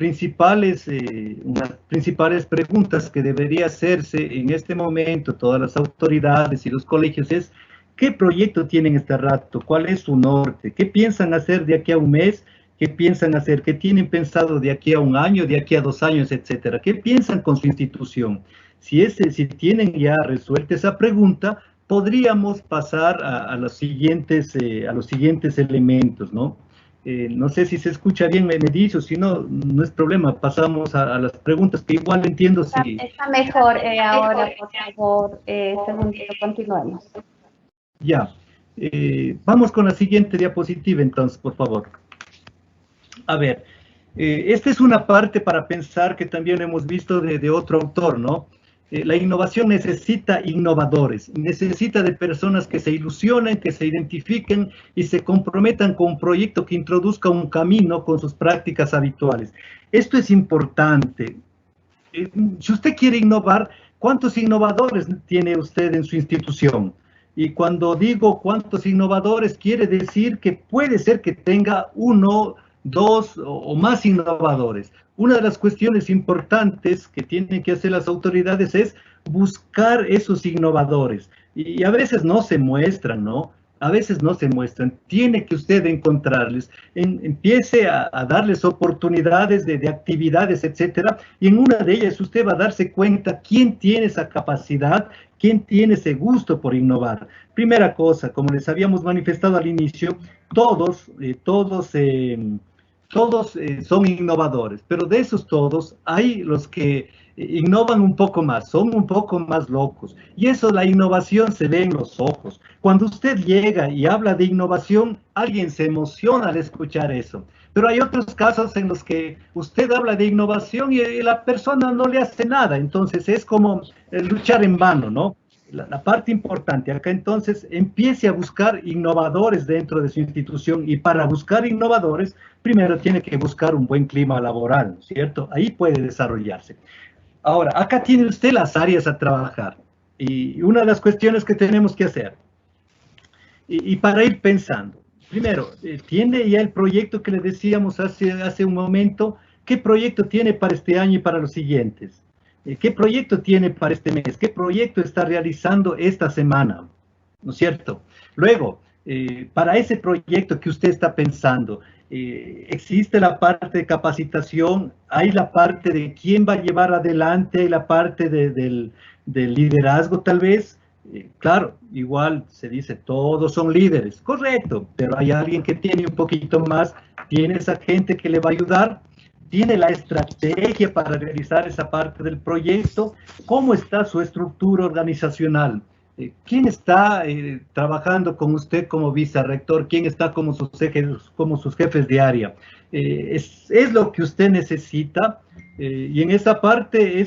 unas principales preguntas que debería hacerse en este momento todas las autoridades y los colegios es ¿qué proyecto tienen este rato? ¿Cuál es su norte? ¿Qué piensan hacer de aquí a un mes? ¿Qué piensan hacer? ¿Qué tienen pensado de aquí a un año, de aquí a 2 años, etcétera? ¿Qué piensan con su institución? Si tienen ya resuelta esa pregunta, podríamos pasar a los siguientes elementos, ¿no? No sé si se escucha bien, me dice, o si no, no es problema, pasamos a las preguntas, que igual entiendo si... Está mejor ahora, por favor, segundito, continuemos. Ya, vamos con la siguiente diapositiva entonces, por favor. A ver, esta es una parte para pensar que también hemos visto de otro autor, ¿no? La innovación necesita innovadores, necesita de personas que se ilusionen, que se identifiquen y se comprometan con un proyecto que introduzca un camino con sus prácticas habituales. Esto es importante. Si usted quiere innovar, ¿cuántos innovadores tiene usted en su institución? Y cuando digo cuántos innovadores, quiere decir que puede ser que tenga uno, dos o más innovadores. Una de las cuestiones importantes que tienen que hacer las autoridades es buscar esos innovadores. Y a veces no se muestran, ¿no? a veces no se muestran. Tiene que usted encontrarles, empiece a darles oportunidades de actividades, etcétera, y en una de ellas usted va a darse cuenta quién tiene esa capacidad, quién tiene ese gusto por innovar. Primera cosa, como les habíamos manifestado al inicio, todos son innovadores, pero de esos todos hay los que innovan un poco más, son un poco más locos. Y eso, la innovación se ve en los ojos. Cuando usted llega y habla de innovación, alguien se emociona al escuchar eso. Pero hay otros casos en los que usted habla de innovación y la persona no le hace nada. Entonces es como luchar en vano, ¿no? La parte importante acá entonces, empiece a buscar innovadores dentro de su institución, y para buscar innovadores, primero tiene que buscar un buen clima laboral, ¿cierto? Ahí puede desarrollarse. Ahora, acá tiene usted las áreas a trabajar, y una de las cuestiones que tenemos que hacer, y para ir pensando, primero, tiene ya el proyecto que le decíamos hace un momento. ¿Qué proyecto tiene para este año y para los siguientes? ¿Qué proyecto tiene para este mes? ¿Qué proyecto está realizando esta semana? ¿No es cierto? Luego, para ese proyecto que usted está pensando, existe la parte de capacitación, hay la parte de quién va a llevar adelante, hay la parte del liderazgo tal vez. Claro, igual se dice, todos son líderes, correcto, pero hay alguien que tiene un poquito más, tiene esa gente que le va a ayudar, tiene la estrategia para realizar esa parte del proyecto. ¿Cómo está su estructura organizacional? ¿Quién está trabajando con usted como vicerrector? ¿Quién está como sus jefes de área? Es lo que usted necesita, y en esa parte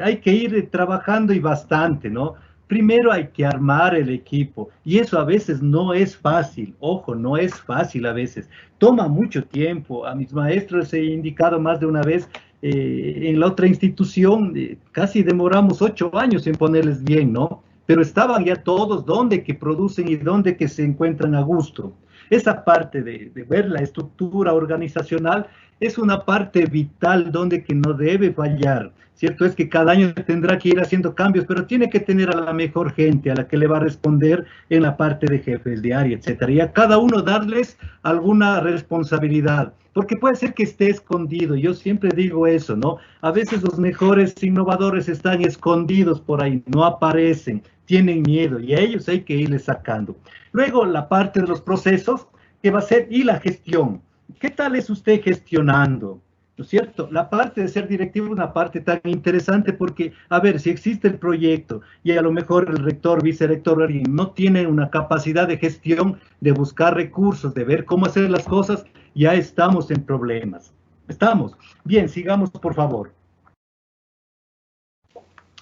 hay que ir trabajando y bastante, ¿no? Primero hay que armar el equipo, y eso a veces no es fácil. Ojo, no es fácil a veces. Toma mucho tiempo. A mis maestros he indicado más de una vez, en la otra institución, casi demoramos 8 años en ponerles bien, ¿no? Pero estaban ya todos donde que producen y donde que se encuentran a gusto. Esa parte de ver la estructura organizacional es una parte vital donde que no debe fallar. Cierto es que cada año tendrá que ir haciendo cambios, pero tiene que tener a la mejor gente, a la que le va a responder en la parte de jefes de área, etcétera. Y a cada uno darles alguna responsabilidad, porque puede ser que esté escondido. Yo siempre digo eso, ¿no? A veces los mejores innovadores están escondidos por ahí, no aparecen, tienen miedo, y a ellos hay que irles sacando. Luego, la parte de los procesos, que va a ser, y la gestión. ¿Qué tal es usted gestionando? ¿No es cierto? La parte de ser directivo es una parte tan interesante, porque, a ver, si existe el proyecto y a lo mejor el rector, vicerrector, alguien no tiene una capacidad de gestión, de buscar recursos, de ver cómo hacer las cosas, ya estamos en problemas. ¿Estamos? Bien, sigamos, por favor.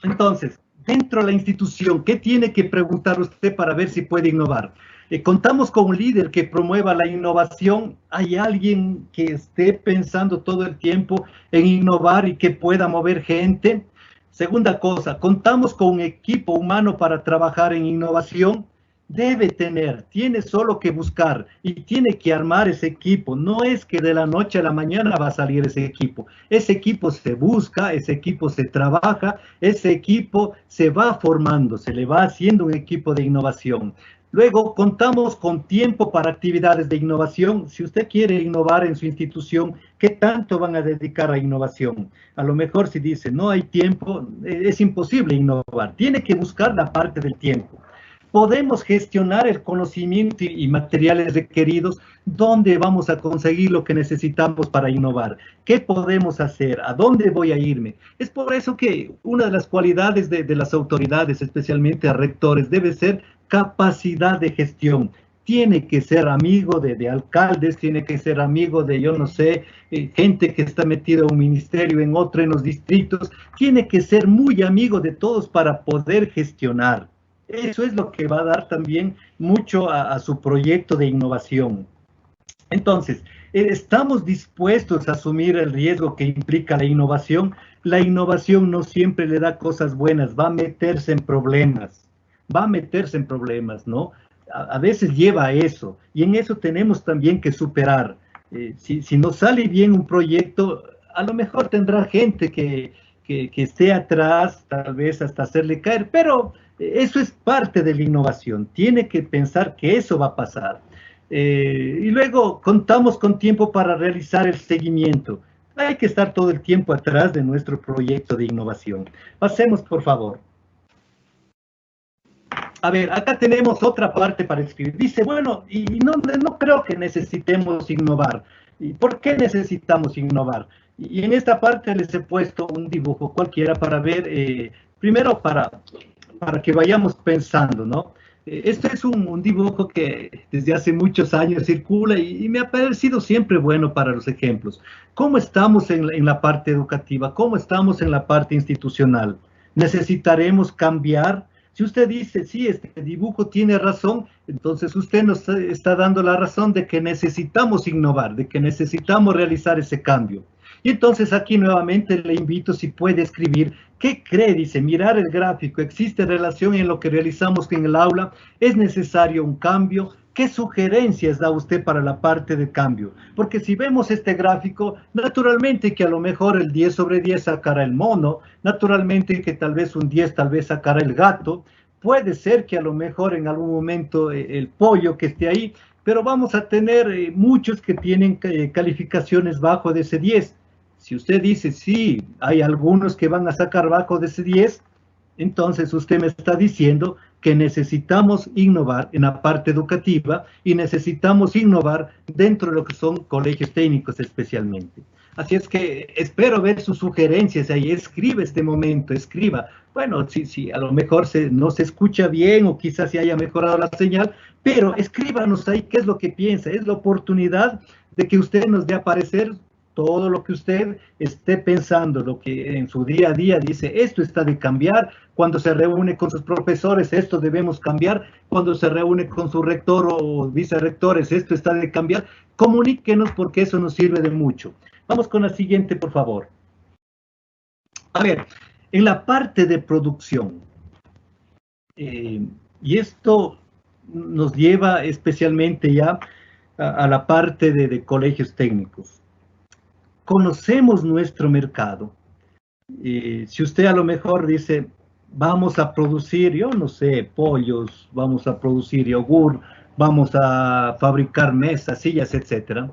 Entonces, dentro de la institución, ¿qué tiene que preguntar usted para ver si puede innovar? Contamos con un líder que promueva la innovación. ¿Hay alguien que esté pensando todo el tiempo en innovar y que pueda mover gente? Segunda cosa, contamos con un equipo humano para trabajar en innovación. Tiene solo que buscar y tiene que armar ese equipo. No es que de la noche a la mañana va a salir ese equipo. Ese equipo se busca, ese equipo se trabaja, ese equipo se va formando, se le va haciendo un equipo de innovación. Luego, contamos con tiempo para actividades de innovación. Si usted quiere innovar en su institución, ¿qué tanto van a dedicar a innovación? A lo mejor si dice, no hay tiempo, es imposible innovar. Tiene que buscar la parte del tiempo. Podemos gestionar el conocimiento y materiales requeridos. ¿Dónde vamos a conseguir lo que necesitamos para innovar? ¿Qué podemos hacer? ¿A dónde voy a irme? Es por eso que una de las cualidades de las autoridades, especialmente a rectores, debe ser capacidad de gestión. Tiene que ser amigo de alcaldes, tiene que ser amigo de, yo no sé, gente que está metida en un ministerio, en otro, en los distritos. Tiene que ser muy amigo de todos para poder gestionar. Eso es lo que va a dar también mucho a su proyecto de innovación. Entonces, ¿estamos dispuestos a asumir el riesgo que implica la innovación? La innovación no siempre le da cosas buenas, va a meterse en problemas. ¿No? A veces lleva a eso, y en eso tenemos también que superar. Si nos sale bien un proyecto, a lo mejor tendrá gente que esté atrás, tal vez hasta hacerle caer, pero Eso es parte de la innovación. Tiene que pensar que eso va a pasar. Y luego contamos con tiempo para realizar el seguimiento. Hay que estar todo el tiempo atrás de nuestro proyecto de innovación. Pasemos, por favor. A ver, acá tenemos otra parte para escribir. Dice, bueno, y no creo que necesitemos innovar. ¿Y por qué necesitamos innovar? Y en esta parte les he puesto un dibujo cualquiera para ver, primero para que vayamos pensando, ¿no? Este es un dibujo que desde hace muchos años circula y me ha parecido siempre bueno para los ejemplos. ¿Cómo estamos en la parte educativa? ¿Cómo estamos en la parte institucional? ¿Necesitaremos cambiar? Si usted dice, sí, este dibujo tiene razón, entonces usted nos está dando la razón de que necesitamos innovar, de que necesitamos realizar ese cambio. Y entonces aquí nuevamente le invito si puede escribir, ¿qué cree? Dice, mirar el gráfico, ¿existe relación en lo que realizamos en el aula? ¿Es necesario un cambio? ¿Qué sugerencias da usted para la parte de cambio? Porque si vemos este gráfico, naturalmente que a lo mejor el 10 sobre 10 sacará el mono, naturalmente que tal vez un 10 tal vez sacará el gato, puede ser que a lo mejor en algún momento el pollo que esté ahí, pero vamos a tener muchos que tienen calificaciones bajo de ese 10. Si usted dice, sí, hay algunos que van a sacar bajo de ese 10, entonces usted me está diciendo que necesitamos innovar en la parte educativa y necesitamos innovar dentro de lo que son colegios técnicos especialmente. Así es que espero ver sus sugerencias ahí. Escribe este momento, escriba. Bueno, sí, a lo mejor no se escucha bien o quizás se haya mejorado la señal, pero escríbanos ahí qué es lo que piensa. Es la oportunidad de que usted nos dé a parecer todo lo que usted esté pensando, lo que en su día a día dice, esto está de cambiar, cuando se reúne con sus profesores, esto debemos cambiar, cuando se reúne con su rector o vicerrectores, esto está de cambiar, comuníquenos porque eso nos sirve de mucho. Vamos con la siguiente, por favor. A ver, en la parte de producción, y esto nos lleva especialmente ya a la parte de colegios técnicos. Conocemos nuestro mercado. Si usted a lo mejor dice, vamos a producir, yo no sé, pollos, vamos a producir yogur, vamos a fabricar mesas, sillas, etcétera,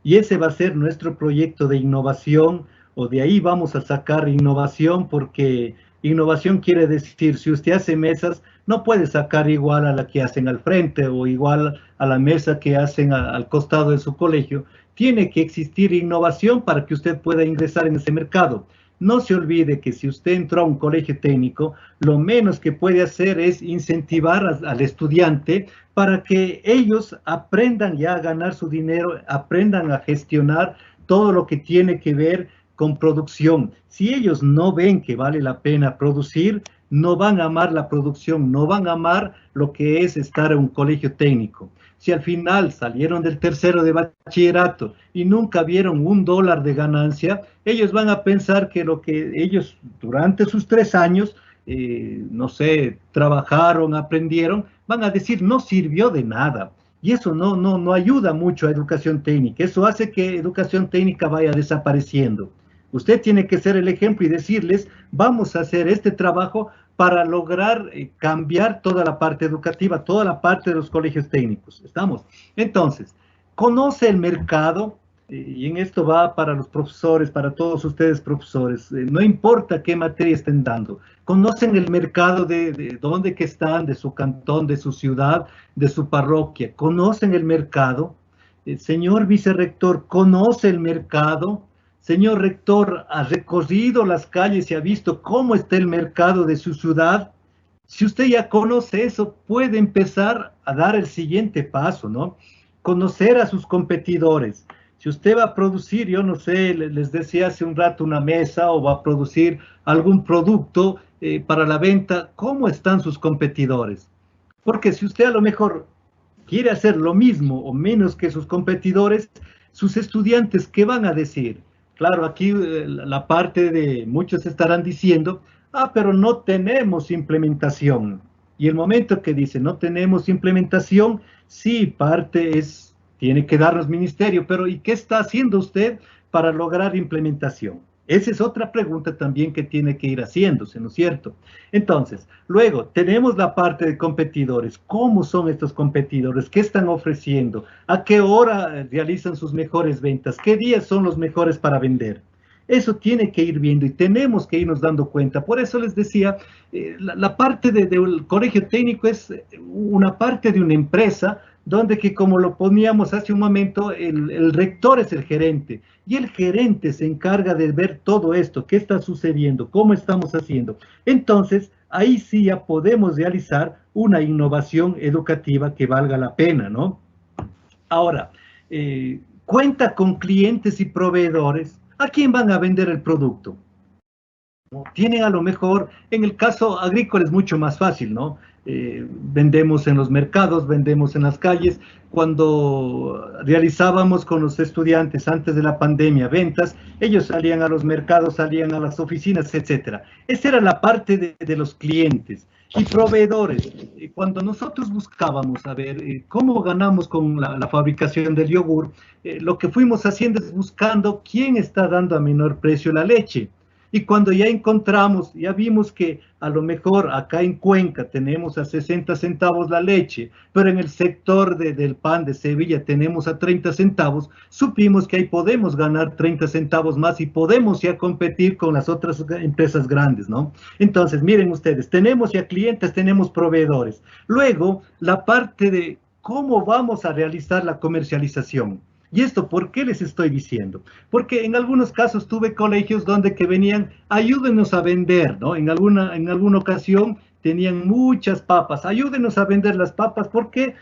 y ese va a ser nuestro proyecto de innovación, o de ahí vamos a sacar innovación, porque innovación quiere decir, si usted hace mesas, no puede sacar igual a la que hacen al frente o igual a la mesa que hacen al costado de su colegio. Tiene que existir innovación para que usted pueda ingresar en ese mercado. No se olvide que si usted entró a un colegio técnico, lo menos que puede hacer es incentivar al estudiante para que ellos aprendan ya a ganar su dinero, aprendan a gestionar todo lo que tiene que ver con producción. Si ellos no ven que vale la pena producir, no van a amar la producción, no van a amar lo que es estar en un colegio técnico. Si al final salieron del tercero de bachillerato y nunca vieron $1 de ganancia, ellos van a pensar que lo que ellos durante sus 3 años, no sé, trabajaron, aprendieron, van a decir no sirvió de nada. Y eso no ayuda mucho a educación técnica. Eso hace que educación técnica vaya desapareciendo. Usted tiene que ser el ejemplo y decirles, vamos a hacer este trabajo para lograr cambiar toda la parte educativa, toda la parte de los colegios técnicos. ¿Estamos? Entonces, conoce el mercado, y en esto va para los profesores, para todos ustedes profesores, no importa qué materia estén dando, conocen el mercado de dónde que están, de su cantón, de su ciudad, de su parroquia, conocen el mercado. Señor vicerrector, conoce el mercado. Señor rector, ¿ha recorrido las calles y ha visto cómo está el mercado de su ciudad? Si usted ya conoce eso, puede empezar a dar el siguiente paso, ¿no? Conocer a sus competidores. Si usted va a producir, yo no sé, les decía hace un rato una mesa o va a producir algún producto para la venta, ¿cómo están sus competidores? Porque si usted a lo mejor quiere hacer lo mismo o menos que sus competidores, sus estudiantes, ¿qué van a decir? Claro, aquí la parte de muchos estarán diciendo, pero no tenemos implementación. Y el momento que dice, no tenemos implementación, sí, parte tiene que darnos ministerio, pero ¿y qué está haciendo usted para lograr implementación? Esa es otra pregunta también que tiene que ir haciéndose, ¿no es cierto? Entonces, luego tenemos la parte de competidores. ¿Cómo son estos competidores? ¿Qué están ofreciendo? ¿A qué hora realizan sus mejores ventas? ¿Qué días son los mejores para vender? Eso tiene que ir viendo y tenemos que irnos dando cuenta. Por eso les decía, la parte del colegio técnico es una parte de una empresa donde que como lo poníamos hace un momento, el rector es el gerente y el gerente se encarga de ver todo esto, qué está sucediendo, cómo estamos haciendo. Entonces, ahí sí ya podemos realizar una innovación educativa que valga la pena, ¿no? Ahora, cuenta con clientes y proveedores. ¿A quién van a vender el producto? Tienen a lo mejor, en el caso agrícola es mucho más fácil, ¿no? Vendemos en los mercados, vendemos en las calles. Cuando realizábamos con los estudiantes antes de la pandemia ventas, ellos salían a los mercados, salían a las oficinas, etcétera. Esa era la parte de los clientes y proveedores. Cuando nosotros buscábamos a ver cómo ganamos con la fabricación del yogur, lo que fuimos haciendo es buscando quién está dando a menor precio la leche. Y cuando ya encontramos, ya vimos que a lo mejor acá en Cuenca tenemos a 60 centavos la leche, pero en el sector del pan de Sevilla tenemos a 30 centavos, supimos que ahí podemos ganar 30 centavos más y podemos ya competir con las otras empresas grandes, ¿no? Entonces, miren ustedes, tenemos ya clientes, tenemos proveedores. Luego, la parte de cómo vamos a realizar la comercialización. ¿Y esto por qué les estoy diciendo? Porque en algunos casos tuve colegios donde que venían, ayúdenos a vender, ¿no? En alguna ocasión tenían muchas papas, ayúdenos a vender las papas, porque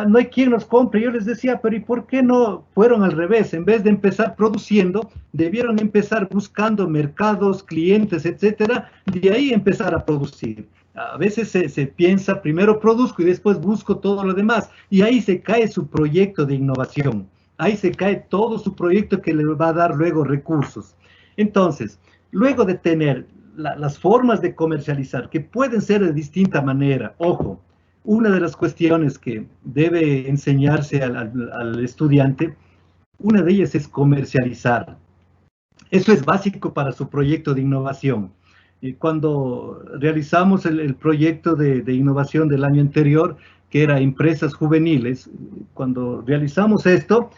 no hay quien nos compre. Yo les decía, pero ¿y por qué no fueron al revés? En vez de empezar produciendo, debieron empezar buscando mercados, clientes, etcétera, de ahí empezar a producir. A veces se piensa, primero produzco y después busco todo lo demás, y ahí se cae su proyecto de innovación. Ahí se cae todo su proyecto que le va a dar luego recursos. Entonces, luego de tener las formas de comercializar, que pueden ser de distinta manera, ojo, una de las cuestiones que debe enseñarse al estudiante, una de ellas es comercializar. Eso es básico para su proyecto de innovación. Cuando realizamos el proyecto de innovación del año anterior, que era empresas juveniles, cuando realizamos esto,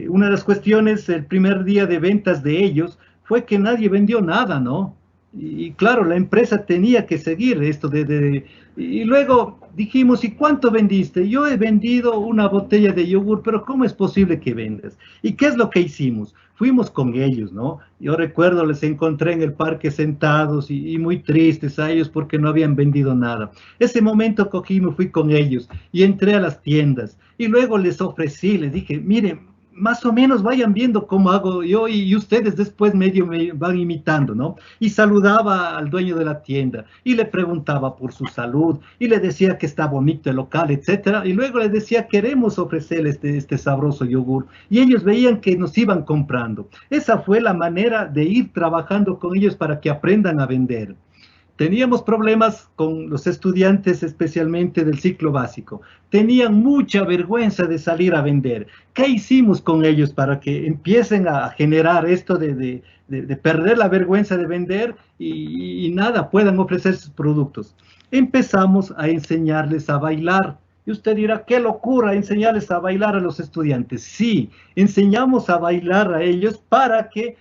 una de las cuestiones, el primer día de ventas de ellos, fue que nadie vendió nada, ¿no? Y claro, la empresa tenía que seguir esto y luego dijimos, ¿y cuánto vendiste? Yo he vendido una botella de yogur, pero ¿cómo es posible que vendas? ¿Y qué es lo que hicimos? Fuimos con ellos, ¿no? Yo recuerdo, les encontré en el parque sentados y muy tristes a ellos porque no habían vendido nada. Ese momento cogí y me fui con ellos y entré a las tiendas y luego les ofrecí, les dije, miren, más o menos vayan viendo cómo hago yo y ustedes después medio me van imitando, ¿no? Y saludaba al dueño de la tienda y le preguntaba por su salud y le decía que está bonito el local, etcétera. Y luego le decía, queremos ofrecerle este sabroso yogur. Y ellos veían que nos iban comprando. Esa fue la manera de ir trabajando con ellos para que aprendan a vender. Teníamos problemas con los estudiantes, especialmente del ciclo básico. Tenían mucha vergüenza de salir a vender. ¿Qué hicimos con ellos para que empiecen a generar esto de perder la vergüenza de vender y nada, puedan ofrecer sus productos? Empezamos a enseñarles a bailar. Y usted dirá, qué locura enseñarles a bailar a los estudiantes. Sí, enseñamos a bailar a ellos para que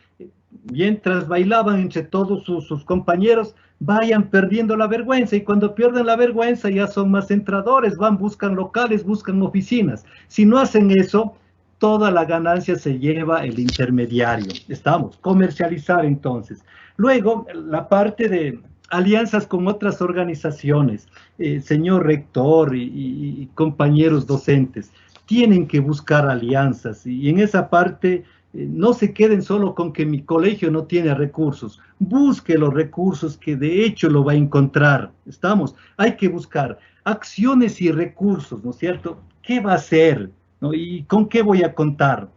mientras bailaban entre todos sus compañeros, vayan perdiendo la vergüenza, y cuando pierden la vergüenza ya son más entradores, buscan locales, buscan oficinas. Si no hacen eso, toda la ganancia se lleva el intermediario. Estamos, comercializar entonces. Luego, la parte de alianzas con otras organizaciones, señor rector y compañeros docentes, tienen que buscar alianzas, y en esa parte no se queden solo con que mi colegio no tiene recursos. Busque los recursos que de hecho lo va a encontrar. Estamos, hay que buscar acciones y recursos, ¿no es cierto? ¿Qué va a hacer? ¿No? ¿Y con qué voy a contar?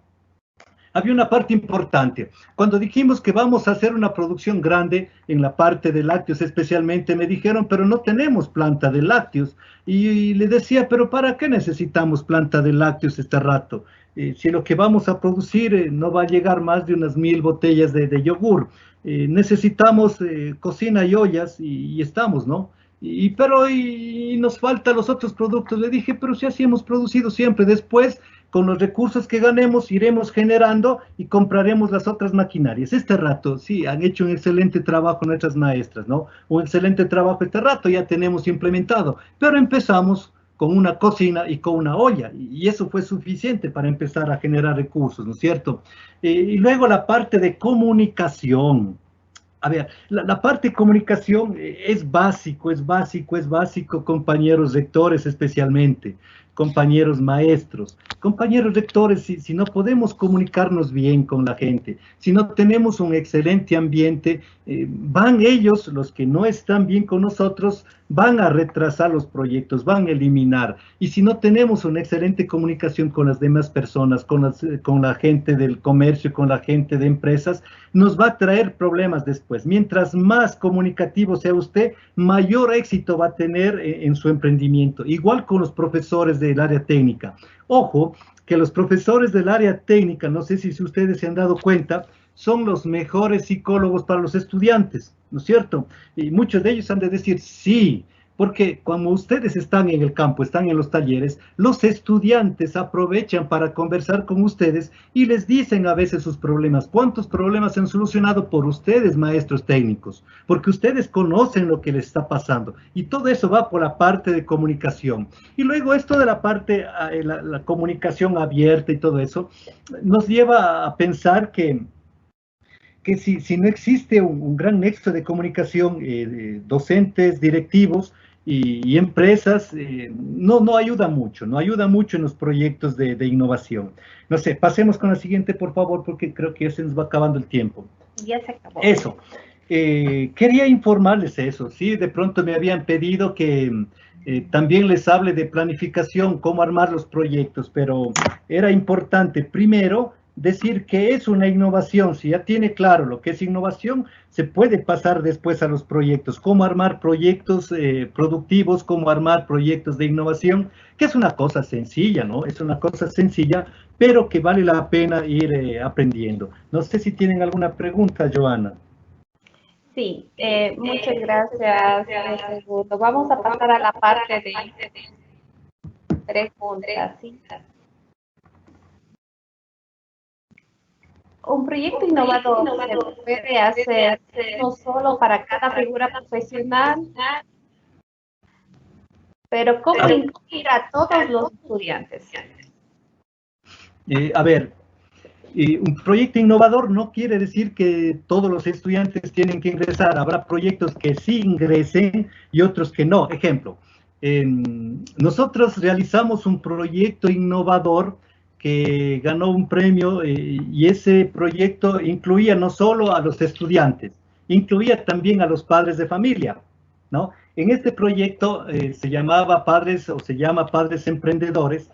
Había una parte importante. Cuando dijimos que vamos a hacer una producción grande en la parte de lácteos, especialmente, me dijeron, pero no tenemos planta de lácteos. Y le decía, pero ¿para qué necesitamos planta de lácteos este rato? Si lo que vamos a producir no va a llegar más de unas 1000 botellas de yogur. necesitamos cocina y ollas y estamos, ¿no? Pero nos faltan los otros productos. Le dije, pero si así hemos producido siempre. Después, con los recursos que ganemos, iremos generando y compraremos las otras maquinarias. Este rato, sí, han hecho un excelente trabajo nuestras maestras, ¿no? Un excelente trabajo este rato, ya tenemos implementado. Pero empezamos con una cocina y con una olla, y eso fue suficiente para empezar a generar recursos, ¿no es cierto? Y luego la parte de comunicación. A ver, la parte de comunicación es básico, compañeros rectores especialmente, compañeros maestros, compañeros rectores, si no podemos comunicarnos bien con la gente, si no tenemos un excelente ambiente, van ellos, los que no están bien con nosotros, van a retrasar los proyectos, van a eliminar. Y si no tenemos una excelente comunicación con las demás personas, con la gente del comercio, con la gente de empresas, nos va a traer problemas después. Mientras más comunicativo sea usted, mayor éxito va a tener en su emprendimiento. Igual con los profesores del área técnica. Ojo, que los profesores del área técnica, no sé si ustedes se han dado cuenta, son los mejores psicólogos para los estudiantes, ¿no es cierto? Y muchos de ellos han de decir sí, porque cuando ustedes están en el campo, están en los talleres, los estudiantes aprovechan para conversar con ustedes y les dicen a veces sus problemas. ¿Cuántos problemas se han solucionado por ustedes, maestros técnicos? Porque ustedes conocen lo que les está pasando. Y todo eso va por la parte de comunicación. Y luego esto de la parte, la comunicación abierta y todo eso, nos lleva a pensar que si no existe un gran nexo de comunicación, docentes, directivos y empresas, no ayuda mucho, no ayuda mucho en los proyectos de innovación. No sé, pasemos con la siguiente, por favor, porque creo que ya se nos va acabando el tiempo. Ya se acabó. Eso. Quería informarles eso, ¿sí? De pronto me habían pedido que también les hable de planificación, cómo armar los proyectos, pero era importante primero decir que es una innovación. Si ya tiene claro lo que es innovación, se puede pasar después a los proyectos, cómo armar proyectos productivos, cómo armar proyectos de innovación, que es una cosa sencilla, ¿no? Es una cosa sencilla, pero que vale la pena ir aprendiendo. No sé si tienen alguna pregunta, Joana. Sí, muchas gracias, Segundo. Vamos a pasar a la parte de preguntas. ¿Sí? Un proyecto innovador se puede hacer no solo para cada figura profesional, pero ¿cómo incluir a todos los estudiantes? A ver, un proyecto innovador no quiere decir que todos los estudiantes tienen que ingresar. Habrá proyectos que sí ingresen y otros que no. Ejemplo, nosotros realizamos un proyecto innovador que ganó un premio y ese proyecto incluía no solo a los estudiantes, incluía también a los padres de familia, ¿no? En este proyecto se llama Padres Emprendedores.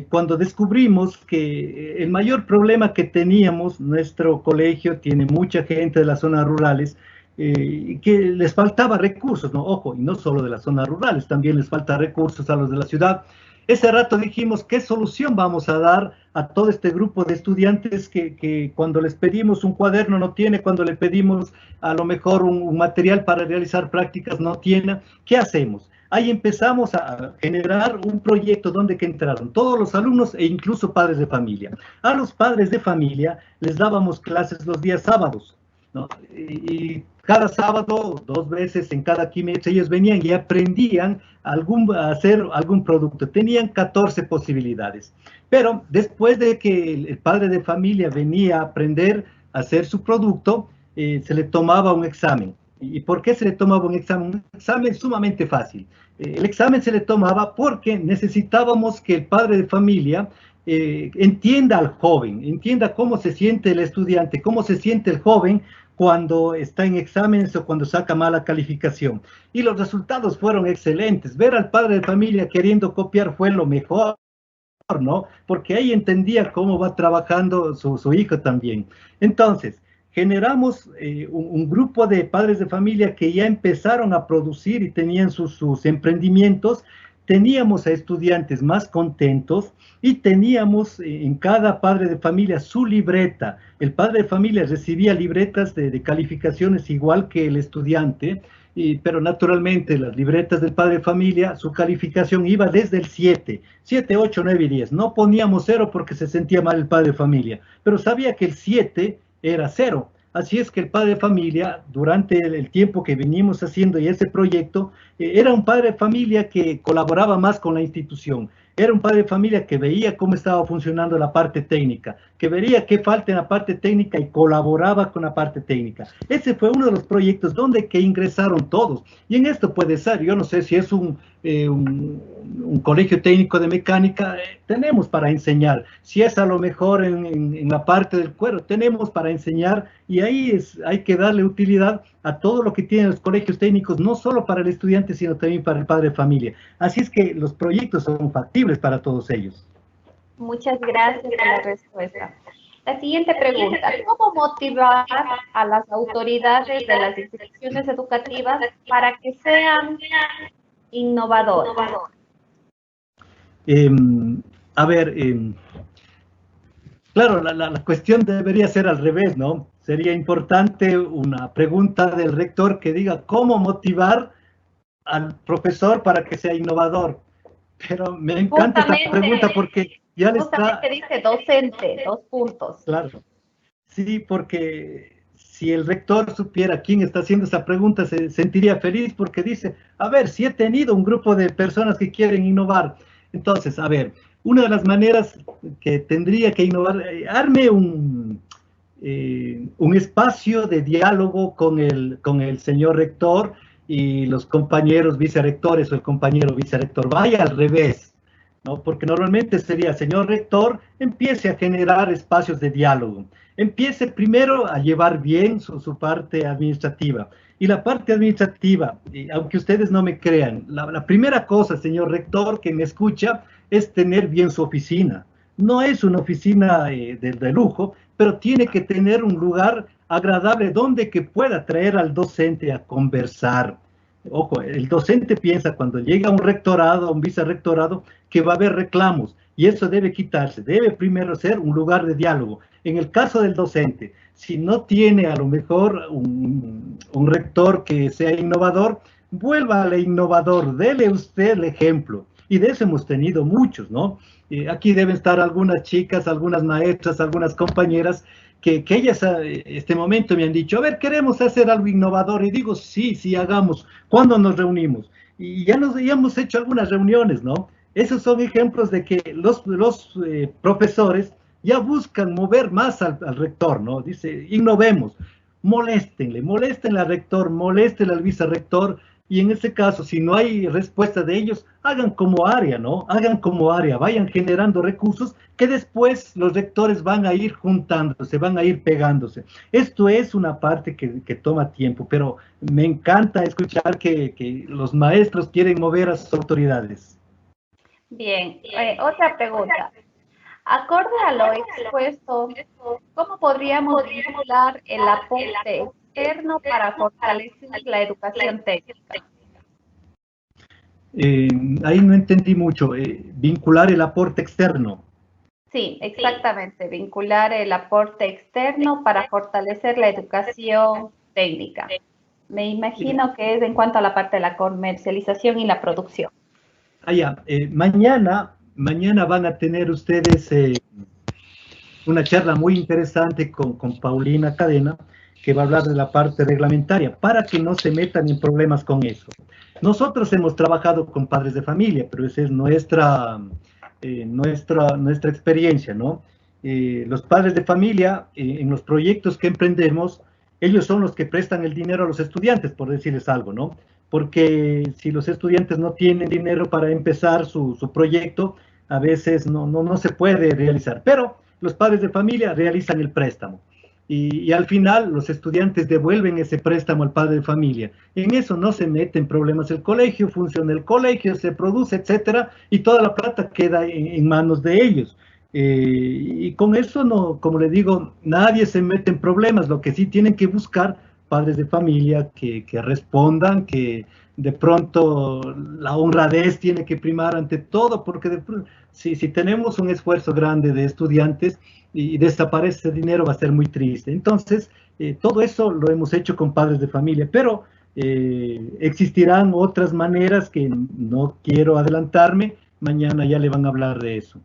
Cuando descubrimos que el mayor problema que teníamos, nuestro colegio tiene mucha gente de las zonas rurales, que les faltaba recursos, ¿no? Ojo, y no solo de las zonas rurales, también les falta recursos a los de la ciudad. Ese rato dijimos, ¿qué solución vamos a dar a todo este grupo de estudiantes que cuando les pedimos un cuaderno no tiene, cuando le pedimos a lo mejor un material para realizar prácticas no tiene? ¿Qué hacemos? Ahí empezamos a generar un proyecto donde que entraron todos los alumnos e incluso padres de familia. A los padres de familia les dábamos clases los días sábados, ¿no? Y cada sábado, 2 veces en cada quimestre, ellos venían y aprendían a hacer algún producto. Tenían 14 posibilidades. Pero después de que el padre de familia venía a aprender a hacer su producto, se le tomaba un examen. ¿Y por qué se le tomaba un examen? Un examen sumamente fácil. El examen se le tomaba porque necesitábamos que el padre de familia entienda al joven, entienda cómo se siente el estudiante, cómo se siente el joven cuando está en exámenes o cuando saca mala calificación. Y los resultados fueron excelentes. Ver al padre de familia queriendo copiar fue lo mejor, ¿no? Porque ahí entendía cómo va trabajando su hijo también. Entonces, generamos un grupo de padres de familia que ya empezaron a producir y tenían sus emprendimientos, teníamos a estudiantes más contentos y teníamos en cada padre de familia su libreta. El padre de familia recibía libretas de calificaciones igual que el estudiante, pero naturalmente las libretas del padre de familia, su calificación iba desde el 7, 7, 8, 9 y 10. No poníamos 0 porque se sentía mal el padre de familia, pero sabía que el 7 era 0. Así es que el padre de familia, durante el tiempo que venimos haciendo y ese proyecto, era un padre de familia que colaboraba más con la institución. Era un padre de familia que veía cómo estaba funcionando la parte técnica, que veía qué falta en la parte técnica y colaboraba con la parte técnica. Ese fue uno de los proyectos donde que ingresaron todos. Y en esto puede ser, yo no sé si es un colegio técnico de mecánica, tenemos para enseñar. Si es a lo mejor en la parte del cuero, tenemos para enseñar, y ahí hay que darle utilidad a todo lo que tienen los colegios técnicos, no solo para el estudiante, sino también para el padre de familia. Así es que los proyectos son factibles para todos ellos. Muchas gracias por la respuesta. La siguiente pregunta: ¿cómo motivar a las autoridades de las instituciones educativas para que sean innovadoras? Claro, la cuestión debería ser al revés, ¿no? Sería importante una pregunta del rector que diga cómo motivar al profesor para que sea innovador. Pero me encanta esta pregunta porque ya le está... dice docente, 2 puntos. Claro, sí, porque si el rector supiera quién está haciendo esa pregunta, se sentiría feliz porque dice, a ver, si he tenido un grupo de personas que quieren innovar. Entonces, a ver, una de las maneras que tendría que innovar, arme un espacio de diálogo con el señor rector y los compañeros vicerrectores o el compañero vicerrector. Vaya al revés, ¿no? Porque normalmente sería, señor rector, empiece a generar espacios de diálogo. Empiece primero a llevar bien su parte administrativa. Y la parte administrativa, aunque ustedes no me crean, la primera cosa, señor rector, que me escucha, es tener bien su oficina. No es una oficina de lujo, pero tiene que tener un lugar agradable donde que pueda traer al docente a conversar. Ojo, el docente piensa cuando llega a un rectorado, a un vicerrectorado, que va a haber reclamos, y eso debe quitarse. Debe primero ser un lugar de diálogo. En el caso del docente, si no tiene a lo mejor un rector que sea innovador, vuelva al innovador, dele usted el ejemplo. Y de eso hemos tenido muchos, ¿no? Aquí deben estar algunas chicas, algunas maestras, algunas compañeras que ellas a este momento me han dicho, a ver, queremos hacer algo innovador. Y digo, sí, hagamos. ¿Cuándo nos reunimos? Y ya hemos hecho algunas reuniones, ¿no? Esos son ejemplos de que los profesores ya buscan mover más al rector, ¿no? Dice, innovemos, moléstenle al rector, moléstenle al vicerrector, y en ese caso, si no hay respuesta de ellos, hagan como área, ¿no? Hagan como área, vayan generando recursos que después los rectores van a ir juntándose, van a ir pegándose. Esto es una parte que toma tiempo, pero me encanta escuchar que los maestros quieren mover a sus autoridades. Bien, otra pregunta. Acorde a lo expuesto, ¿cómo podríamos vincular el aporte externo para fortalecer la educación técnica? Ahí no entendí mucho. Vincular el aporte externo. Sí, exactamente. Vincular el aporte externo para fortalecer la educación técnica. Me imagino que es en cuanto a la parte de la comercialización y la producción. Mañana van a tener ustedes una charla muy interesante con Paulina Cadena, que va a hablar de la parte reglamentaria, para que no se metan en problemas con eso. Nosotros hemos trabajado con padres de familia, pero esa es nuestra experiencia, ¿no? Los padres de familia, en los proyectos que emprendemos, ellos son los que prestan el dinero a los estudiantes, por decirles algo, ¿no? Porque si los estudiantes no tienen dinero para empezar su proyecto, a veces no se puede realizar. Pero los padres de familia realizan el préstamo. Y al final los estudiantes devuelven ese préstamo al padre de familia. En eso no se meten problemas el colegio, funciona el colegio, se produce, etcétera, y toda la plata queda en manos de ellos. Y con eso, no, como le digo, nadie se mete en problemas. Lo que sí tienen que buscar padres de familia que respondan, que de pronto la honradez tiene que primar ante todo, porque si tenemos un esfuerzo grande de estudiantes y desaparece ese dinero va a ser muy triste. Entonces, todo eso lo hemos hecho con padres de familia, pero existirán otras maneras que no quiero adelantarme, mañana ya le van a hablar de eso.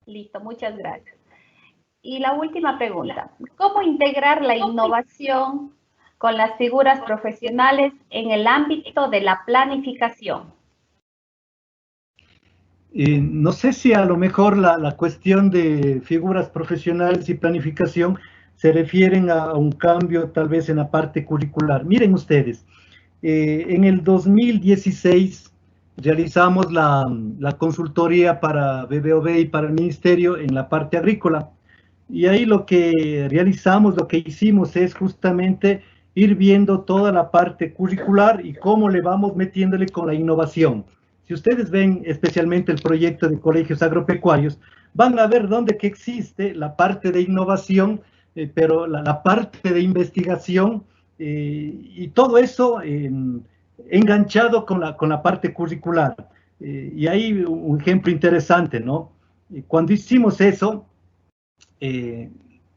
Listo, muchas gracias. Y la última pregunta, ¿cómo integrar la innovación con las figuras profesionales en el ámbito de la planificación? No sé si a lo mejor la cuestión de figuras profesionales y planificación se refieren a un cambio tal vez en la parte curricular. Miren ustedes, en el 2016 realizamos la consultoría para BBOB y para el Ministerio en la parte agrícola. Y ahí lo que realizamos, lo que hicimos es justamente ir viendo toda la parte curricular y cómo le vamos metiéndole con la innovación. Si ustedes ven especialmente el proyecto de colegios agropecuarios, van a ver dónde que existe la parte de innovación, pero la parte de investigación y todo eso enganchado con la parte curricular. Y ahí un ejemplo interesante, ¿no? Cuando hicimos eso,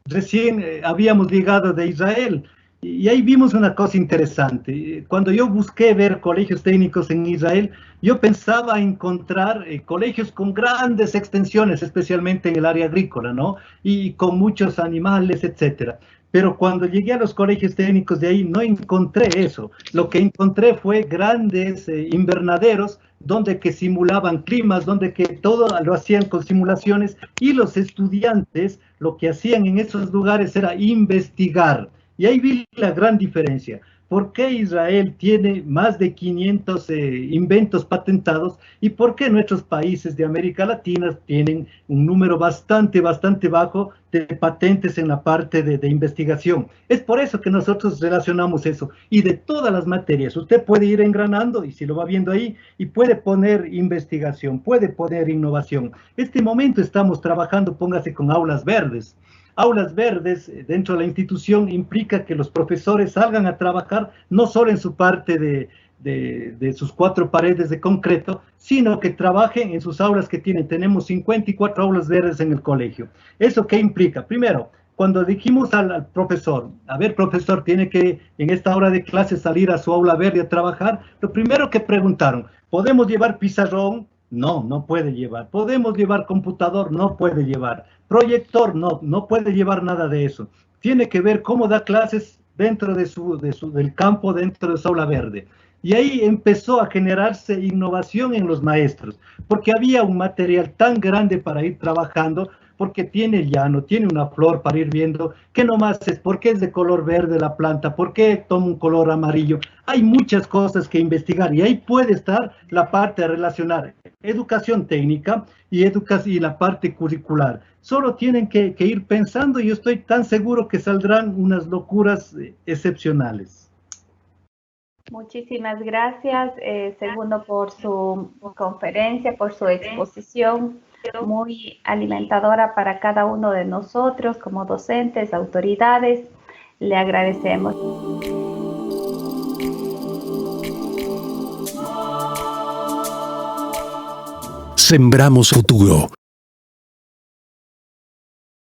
recién habíamos llegado de Israel y ahí vimos una cosa interesante. Cuando yo busqué ver colegios técnicos en Israel, yo pensaba encontrar colegios con grandes extensiones, especialmente en el área agrícola, ¿no? Y con muchos animales, etcétera. Pero cuando llegué a los colegios técnicos de ahí no encontré eso. Lo que encontré fue grandes invernaderos donde que simulaban climas, donde que todo lo hacían con simulaciones y los estudiantes lo que hacían en esos lugares era investigar. Y ahí vi la gran diferencia. ¿Por qué Israel tiene más de 500 inventos patentados y por qué nuestros países de América Latina tienen un número bastante bajo de patentes en la parte de investigación? Es por eso que nosotros relacionamos eso. Y de todas las materias, usted puede ir engranando, y si lo va viendo ahí, y puede poner investigación, puede poner innovación. Este momento estamos trabajando, póngase con aulas verdes. Aulas verdes dentro de la institución implica que los profesores salgan a trabajar no solo en su parte de sus 4 paredes de concreto, sino que trabajen en sus aulas que tienen. Tenemos 54 aulas verdes en el colegio. ¿Eso qué implica? Primero, cuando dijimos al profesor, a ver, profesor, tiene que en esta hora de clase salir a su aula verde a trabajar, lo primero que preguntaron, ¿podemos llevar pizarrón? No, no puede llevar. ¿Podemos llevar computador? No puede llevar. Proyector, no puede llevar nada de eso. Tiene que ver cómo da clases dentro del campo, dentro de su aula verde. Y ahí empezó a generarse innovación en los maestros, porque había un material tan grande para ir trabajando, porque tiene llano, tiene una flor para ir viendo, que nomás es, ¿por qué es de color verde la planta? ¿Por qué toma un color amarillo? Hay muchas cosas que investigar y ahí puede estar la parte de relacionar educación técnica y la parte curricular. Solo tienen que ir pensando y yo estoy tan seguro que saldrán unas locuras excepcionales. Muchísimas gracias, Segundo, por su conferencia, por su exposición, muy alimentadora para cada uno de nosotros como docentes, autoridades. Le agradecemos. Sembramos futuro.